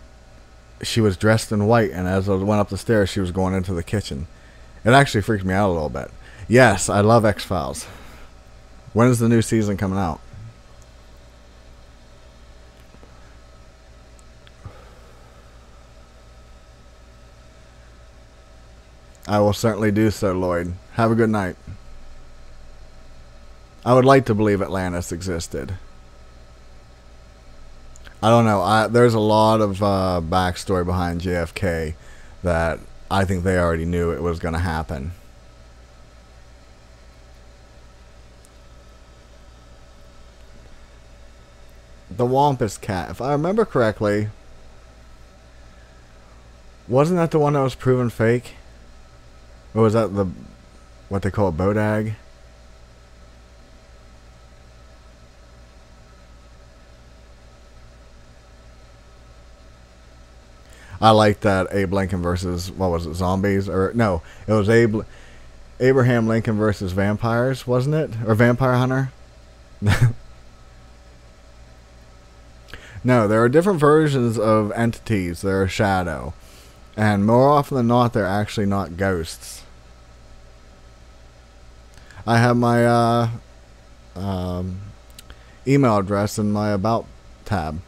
she was dressed in white. And as I went up the stairs, she was going into the kitchen. It actually freaked me out a little bit. Yes, I love X-Files. When is the new season coming out? I will certainly do so, Lloyd. Have a good night. I would like to believe Atlantis existed. I don't know. There's a lot of backstory behind JFK that I think they already knew it was going to happen. The Wampus Cat, if I remember correctly, wasn't that the one that was proven fake? Or was that the what they call a bodag? I like that Abe Lincoln versus, what was it, zombies? Or no, it was Abraham Lincoln versus vampires, wasn't it? Or Vampire Hunter? No, there are different versions of entities. They're a shadow. And more often than not, they're actually not ghosts. I have my email address in my About tab.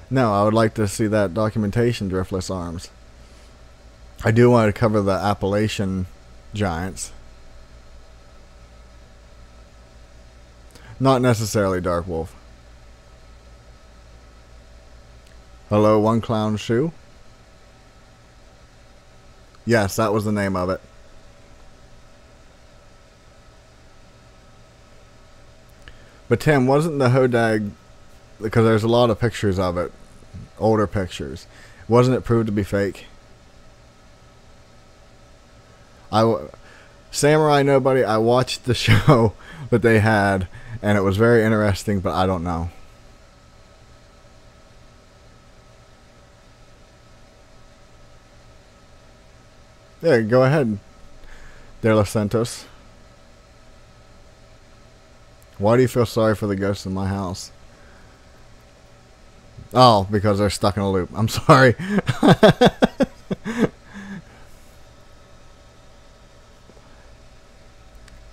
No, I would like to see that documentation, Driftless Arms. I do want to cover the Appalachian giants. Not necessarily Dark Wolf. Hello, One Clown Shoe? Yes, that was the name of it. But Tim, wasn't the Hodag, because there's a lot of pictures of it, older pictures, wasn't it proved to be fake? Samurai Nobody, I watched the show that they had, and it was very interesting, but I don't know. Yeah, go ahead, De Los Santos. Why do you feel sorry for the ghosts in my house? Oh, because they're stuck in a loop. I'm sorry.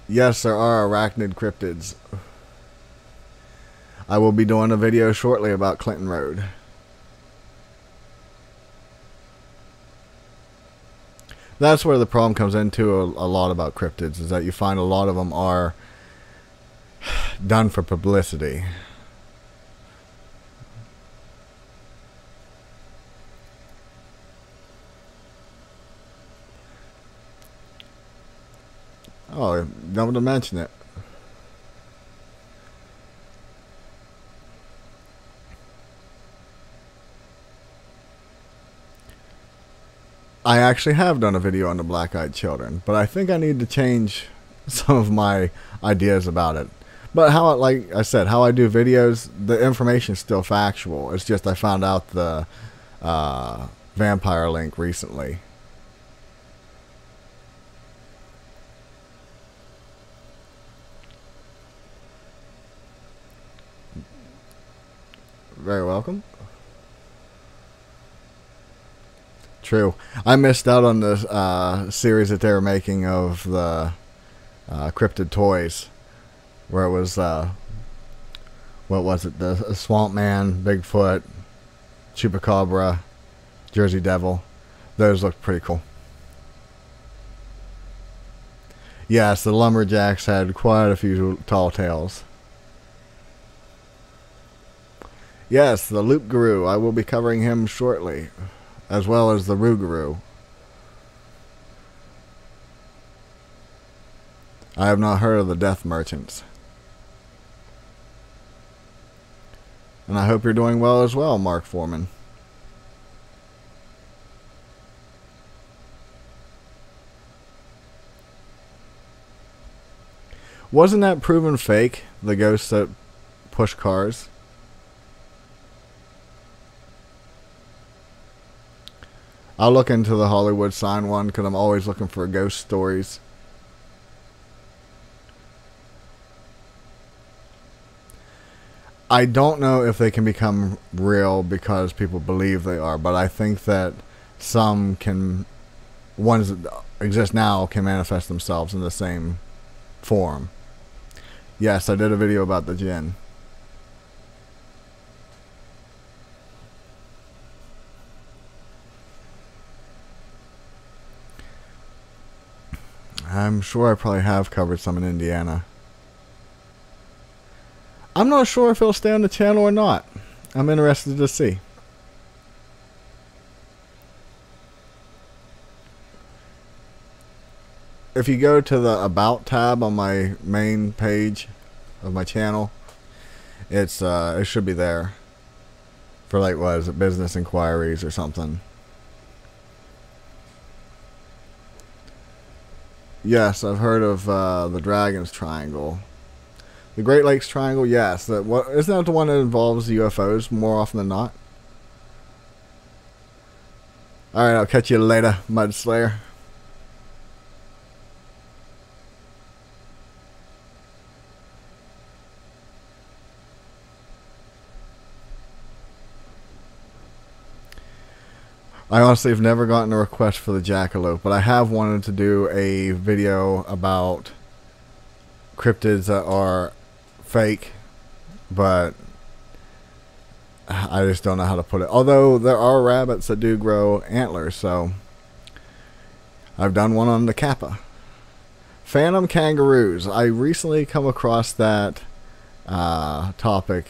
Yes, there are arachnid cryptids. I will be doing a video shortly about Clinton Road. That's where the problem comes into a lot about cryptids, is that you find a lot of them are done for publicity. Oh, don't to mention it. I actually have done a video on the black-eyed children, but I think I need to change some of my ideas about it. But how, like I said, how I do videos, the information is still factual. It's just I found out the vampire link recently. Very welcome. True. I missed out on the series that they were making of the Cryptid toys, where it was, what was it? The Swamp Man, Bigfoot, Chupacabra, Jersey Devil. Those looked pretty cool. Yes, the Lumberjacks had quite a few tall tales. Yes, the Loop Guru. I will be covering him shortly, as well as the Rougarou. I have not heard of the Death Merchants. And I hope you're doing well as well, Mark Foreman. Wasn't that proven fake, the ghosts that push cars? I'll look into the Hollywood sign one, because I'm always looking for ghost stories. I don't know if they can become real because people believe they are, but I think that some can, ones that exist now, can manifest themselves in the same form. Yes, I did a video about the jinn. I'm sure I probably have covered some in Indiana. I'm not sure if it'll stay on the channel or not. I'm interested to see. If you go to the About tab on my main page of my channel, it should be there for, like, what is it, business inquiries or something. Yes, I've heard of the Dragon's Triangle. The Great Lakes Triangle, yes. Isn't that the one that involves UFOs more often than not? Alright, I'll catch you later, Mudslayer. I honestly have never gotten a request for the jackalope, but I have wanted to do a video about cryptids that are fake, but I just don't know how to put it. Although there are rabbits that do grow antlers, so I've done one on the Kappa. Phantom kangaroos. I recently come across that topic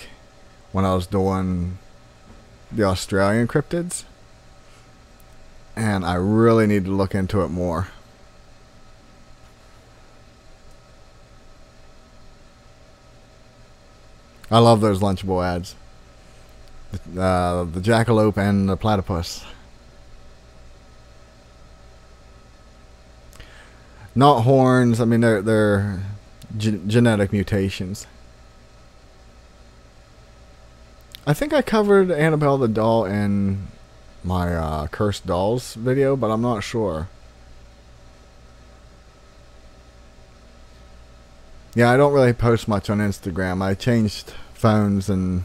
when I was doing the Australian cryptids, and I really need to look into it more. I love those Lunchable ads. The jackalope and the platypus. Not horns. I mean, they're genetic mutations. I think I covered Annabelle the doll in my Cursed Dolls video, but I'm not sure. Yeah, I don't really post much on Instagram. I changed phones and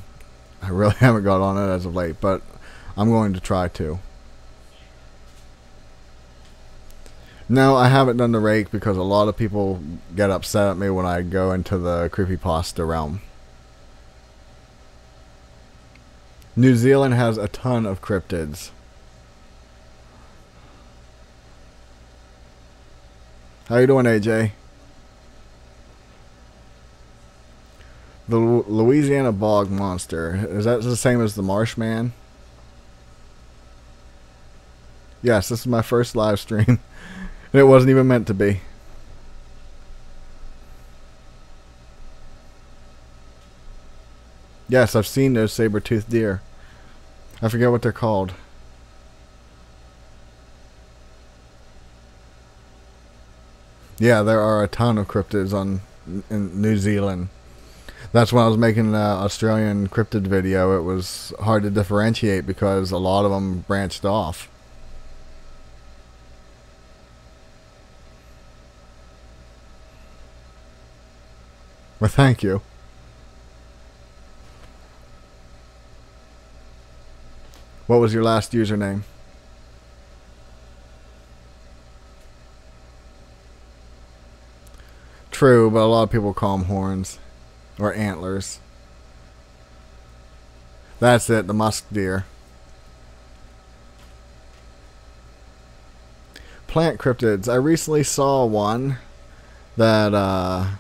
I really haven't got on it as of late, but I'm going to try to. No, I haven't done the rake because a lot of people get upset at me when I go into the creepypasta realm. New Zealand has a ton of cryptids. How you doing, AJ? The Louisiana bog monster. Is that the same as the Marshman? Yes, this is my first live stream. And it wasn't even meant to be. Yes, I've seen those saber-toothed deer. I forget what they're called. Yeah, there are a ton of cryptids in New Zealand. That's when I was making the Australian cryptid video. It was hard to differentiate because a lot of them branched off. Well, thank you. What was your last username? True, but a lot of people call them horns. Or antlers. That's it, the musk deer. Plant cryptids. I recently saw one that,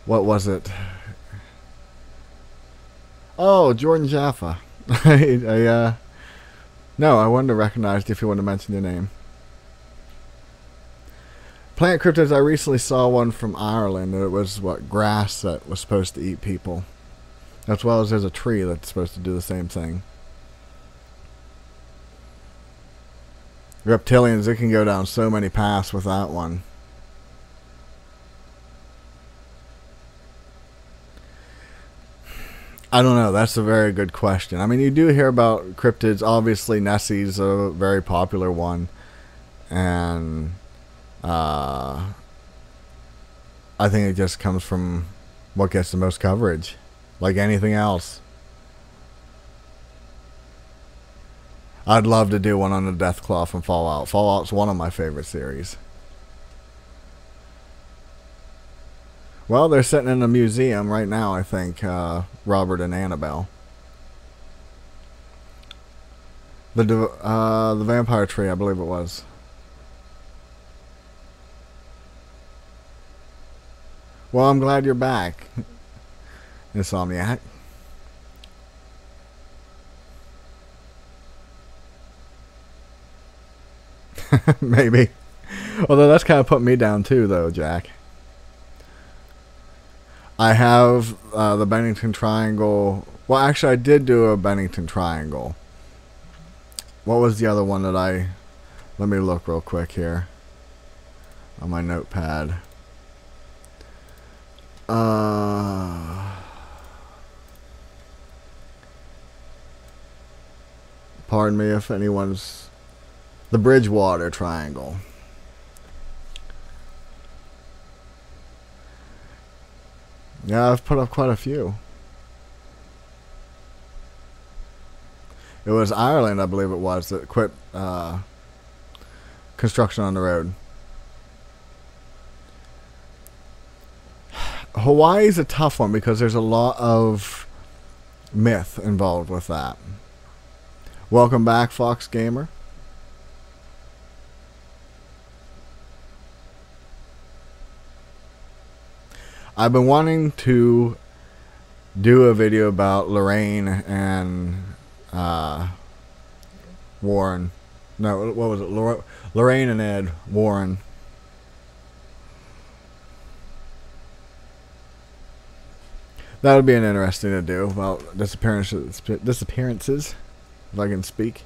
what was it? Oh, Jordan Jaffa. No, I wouldn't have recognized if you wouldn't have mentioned your name. Plant cryptids, I recently saw one from Ireland. It was, what, grass that was supposed to eat people. As well as there's a tree that's supposed to do the same thing. Reptilians, it can go down so many paths with that one. I don't know. That's a very good question. I mean, you do hear about cryptids. Obviously, Nessie's a very popular one. And I think it just comes from what gets the most coverage. Like anything else. I'd love to do one on the Deathclaw from Fallout. Fallout's one of my favorite series. Well, they're sitting in a museum right now, I think, Robert and Annabelle. The vampire tree, I believe it was. Well, I'm glad you're back, Insomniac. Maybe. Although that's kind of put me down too, though, Jack. I have the Bennington Triangle. Well, actually, I did do a Bennington Triangle. What was the other one that I... Let me look real quick here on my notepad. Pardon me if anyone's... The Bridgewater Triangle. Yeah, I've put up quite a few. It was Ireland, I believe it was, that quit construction on the road. Hawaii's a tough one because there's a lot of myth involved with that. Welcome back, Fox Gamer. I've been wanting to do a video about Lorraine and Warren. No, what was it? Lorraine and Ed Warren. That would be an interesting to do about disappearances, if I can speak.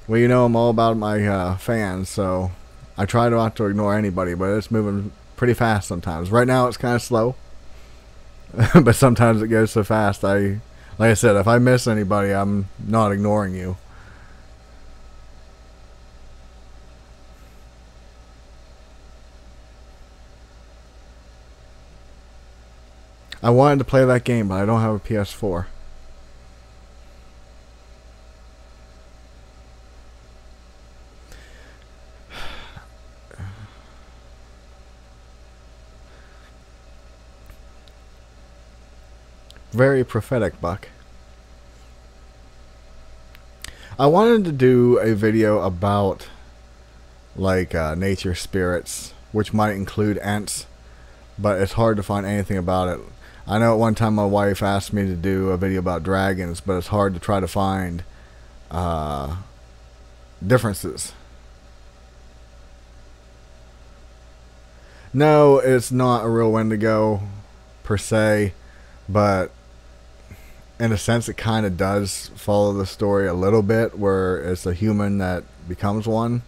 Well, you know I'm all about my fans, so I try not to ignore anybody, but it's moving pretty fast sometimes. Right now it's kind of slow, but sometimes it goes so fast. Like I said, if I miss anybody, I'm not ignoring you. I wanted to play that game, but I don't have a PS4. Very prophetic, Buck. I wanted to do a video about like nature spirits, which might include ants, but it's hard to find anything about it. I know at one time my wife asked me to do a video about dragons, but it's hard to try to find differences. No, it's not a real Wendigo per se, but in a sense it kind of does follow the story a little bit, where it's a human that becomes one.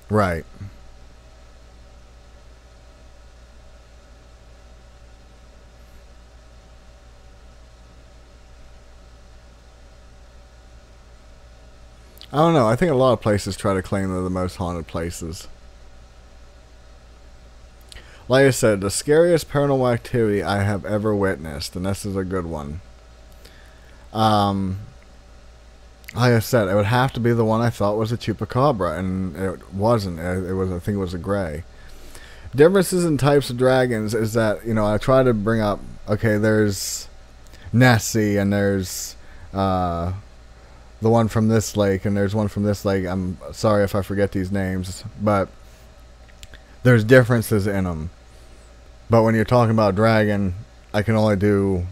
Right. I don't know. I think a lot of places try to claim they're the most haunted places. Like I said, the scariest paranormal activity I have ever witnessed, and this is a good one. Like I said, it would have to be the one I thought was a chupacabra, and it wasn't. It was, I think it was a gray. Differences in types of dragons is that, you know, I try to bring up, okay, there's Nessie, and there's the one from this lake, and there's one from this lake. I'm sorry if I forget these names, but there's differences in them. But when you're talking about dragon, I can only do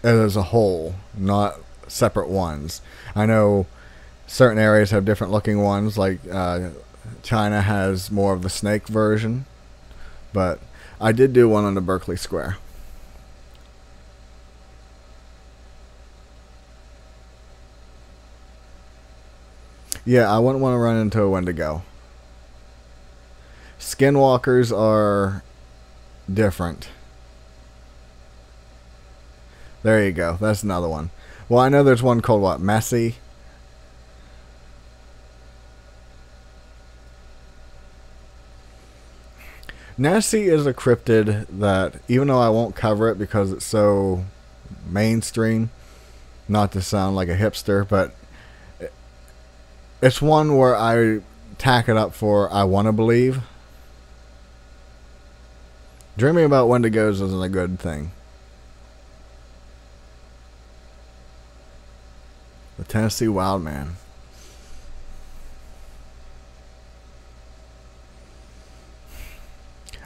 it as a whole, not separate ones. I know certain areas have different looking ones, like China has more of the snake version, but I did do one on the Berkeley Square. Yeah, I wouldn't want to run into a Wendigo. Skinwalkers are different. There you go. That's another one. Well, I know there's one called, what, Messy? Nessie is a cryptid that, even though I won't cover it because it's so mainstream, not to sound like a hipster, but it's one where I tack it up for I want to believe. Dreaming about Wendigos isn't a good thing. The Tennessee Wildman.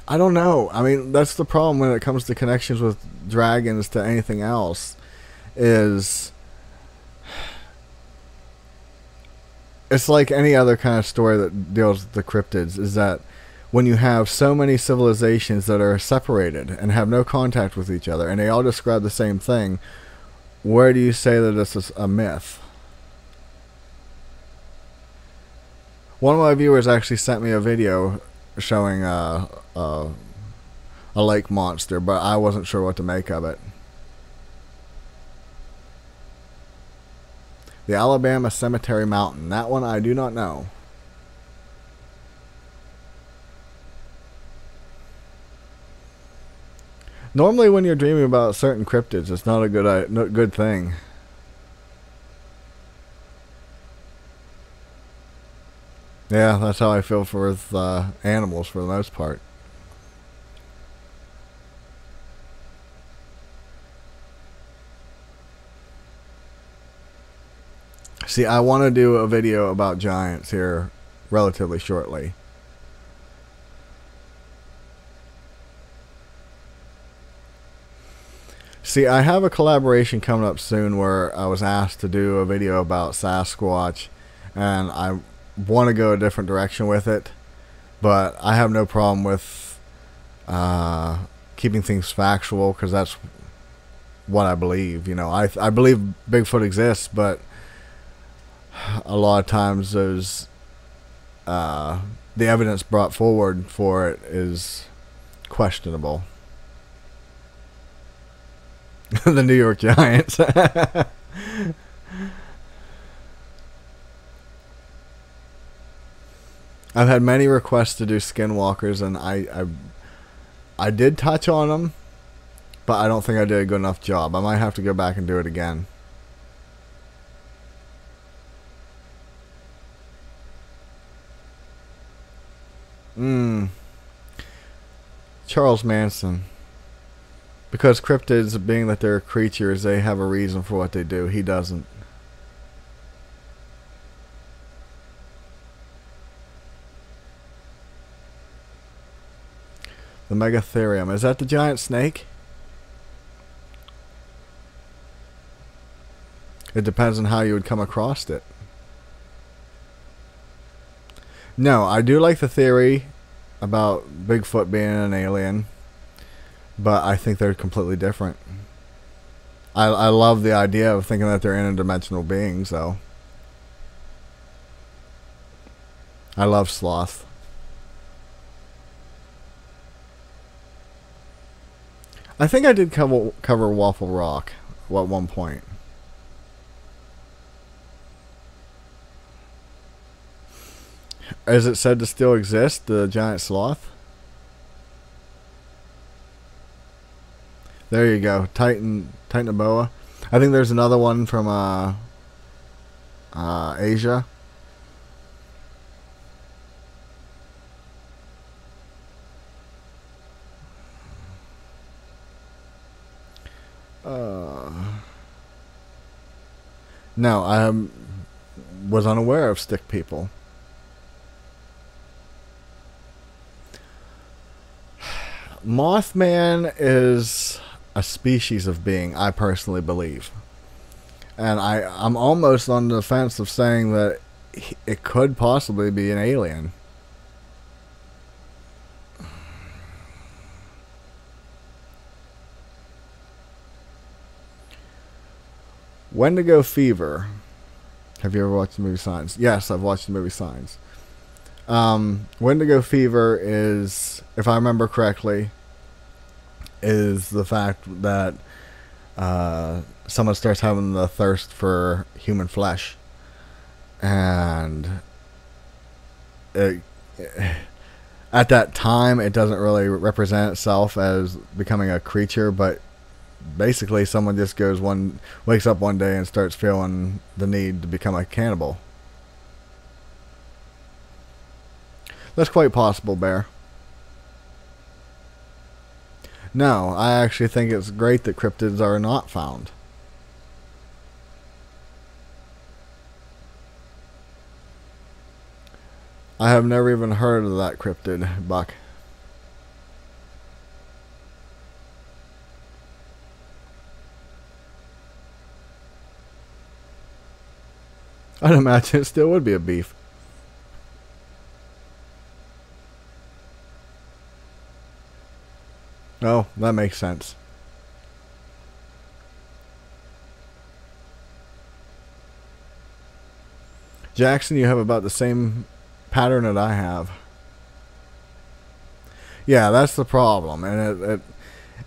I don't know. I mean, that's the problem when it comes to connections with dragons to anything else, is it's like any other kind of story that deals with the cryptids, is that when you have so many civilizations that are separated and have no contact with each other, and they all describe the same thing, where do you say that this is a myth? One of my viewers actually sent me a video showing a lake monster, but I wasn't sure what to make of it. The Alabama Cemetery Mountain. That one I do not know. Normally when you're dreaming about certain cryptids, it's not a good thing. Yeah, that's how I feel for with animals for the most part. See, I want to do a video about giants here relatively shortly. See, I have a collaboration coming up soon where I was asked to do a video about Sasquatch, and I want to go a different direction with it, but I have no problem with keeping things factual, because that's what I believe. You know, I believe Bigfoot exists, but a lot of times there's the evidence brought forward for it is questionable. The New York Giants. I've had many requests to do skinwalkers, and I did touch on them, but I don't think I did a good enough job. I might have to go back and do it again. Charles Manson. Because cryptids, being that they're creatures, they have a reason for what they do. He doesn't. The Megatherium. Is that the giant snake? It depends on how you would come across it. No, I do like the theory about Bigfoot being an alien, but I think they're completely different. I love the idea of thinking that they're interdimensional beings, though. I love sloth. I think I did cover Waffle Rock at one point. Is it said to still exist, the giant sloth? There you go, Titanoboa. I think there's another one from Asia. No, I was unaware of stick people. Mothman is a species of being, I personally believe. And I'm almost on the fence of saying that it could possibly be an alien. Wendigo Fever. Have you ever watched the movie Signs? Yes, I've watched the movie Signs. Wendigo Fever is, if I remember correctly, is the fact that someone starts having the thirst for human flesh. And at that time, it doesn't really represent itself as becoming a creature, but basically someone just wakes up one day and starts feeling the need to become a cannibal. That's quite possible, Bear. No, I actually think it's great that cryptids are not found. I have never even heard of that cryptid, Buck. I'd imagine it still would be a beef. Oh, that makes sense. Jackson, you have about the same pattern that I have. Yeah, that's the problem. And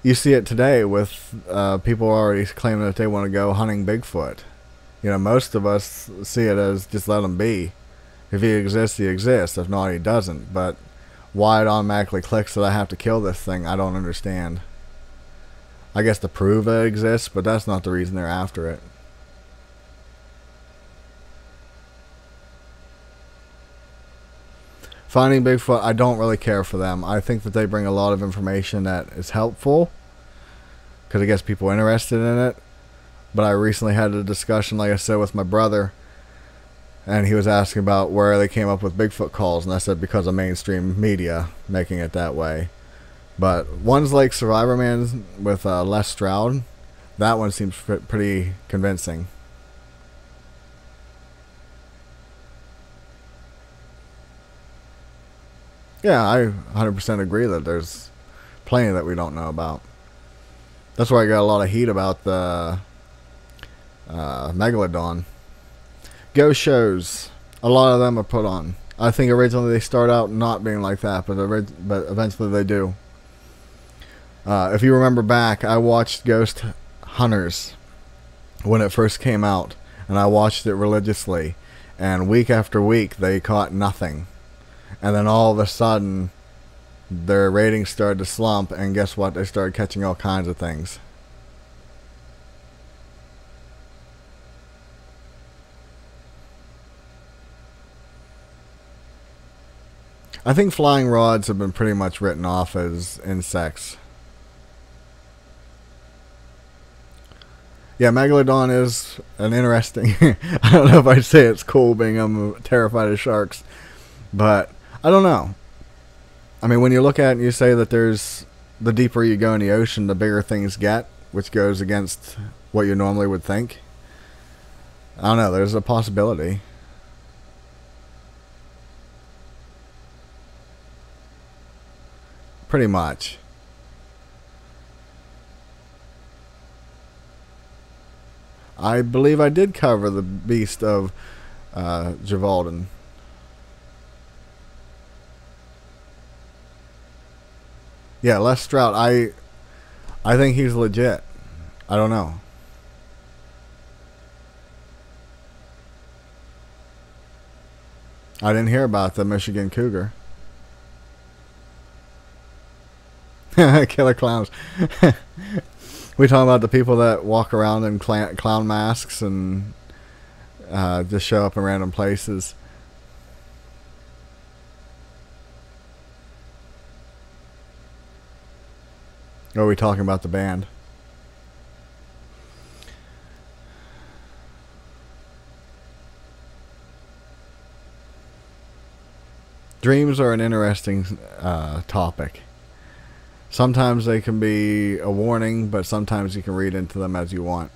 you see it today with people already claiming that they want to go hunting Bigfoot. You know, most of us see it as just let him be. If he exists, he exists. If not, he doesn't. But why it automatically clicks that I have to kill this thing, I don't understand. I guess to prove that it exists, but that's not the reason they're after it. Finding Bigfoot, I don't really care for them. I think that they bring a lot of information that is helpful, because it gets people interested in it. But I recently had a discussion, like I said, with my brother, and he was asking about where they came up with Bigfoot calls, and I said because of mainstream media making it that way. But ones like Survivor Man with Les Stroud, that one seems pretty convincing. Yeah, I 100% agree that there's plenty that we don't know about. That's why I got a lot of heat about the Megalodon. Ghost shows, a lot of them are put on. I think originally they start out not being like that, but eventually they do. If you remember back, I watched Ghost Hunters when it first came out, and I watched it religiously, and week after week they caught nothing. And then all of a sudden their ratings started to slump, and guess what? They started catching all kinds of things. I think flying rods have been pretty much written off as insects. Yeah, Megalodon is an interesting... I don't know if I'd say it's cool being I'm terrified of sharks. But, I don't know. I mean, when you look at it and you say that there's... The deeper you go in the ocean, the bigger things get, which goes against what you normally would think. I don't know, there's a possibility. Pretty much. I believe I did cover the beast of Javalden. Yeah, Les Strout. I think he's legit. I don't know. I didn't hear about the Michigan Cougar. Killer clowns. We talking about the people that walk around in clown masks and just show up in random places. Or are we talking about the band? Dreams are an interesting topic. Sometimes they can be a warning, but sometimes you can read into them as you want.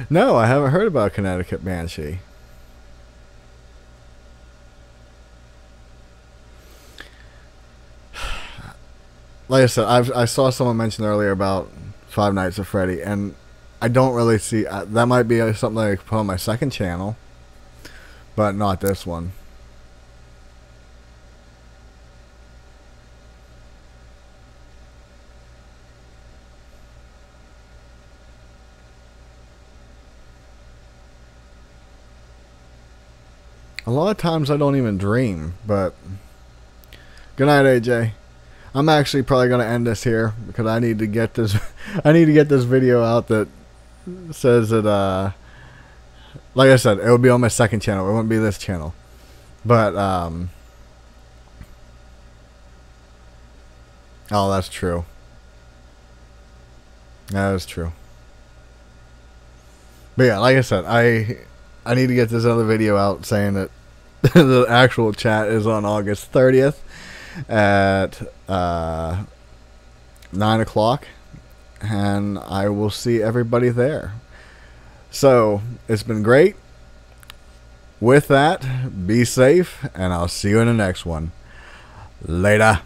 No, I haven't heard about Connecticut Banshee. Like I said, I saw someone mention earlier about Five Nights at Freddy, and I don't really see... that might be something I could put on my second channel, but not this one. A lot of times I don't even dream, but... Good night, AJ. I'm actually probably going to end this here because I need to get this I need to get this video out that says that like I said, it would be on my second channel. It wouldn't be this channel. But oh, that's true. That is true. But yeah, like I said, I need to get this other video out saying that the actual chat is on August 30th at 9 o'clock, and I will see everybody there. So it's been great. With that, be safe, and I'll see you in the next one. Later.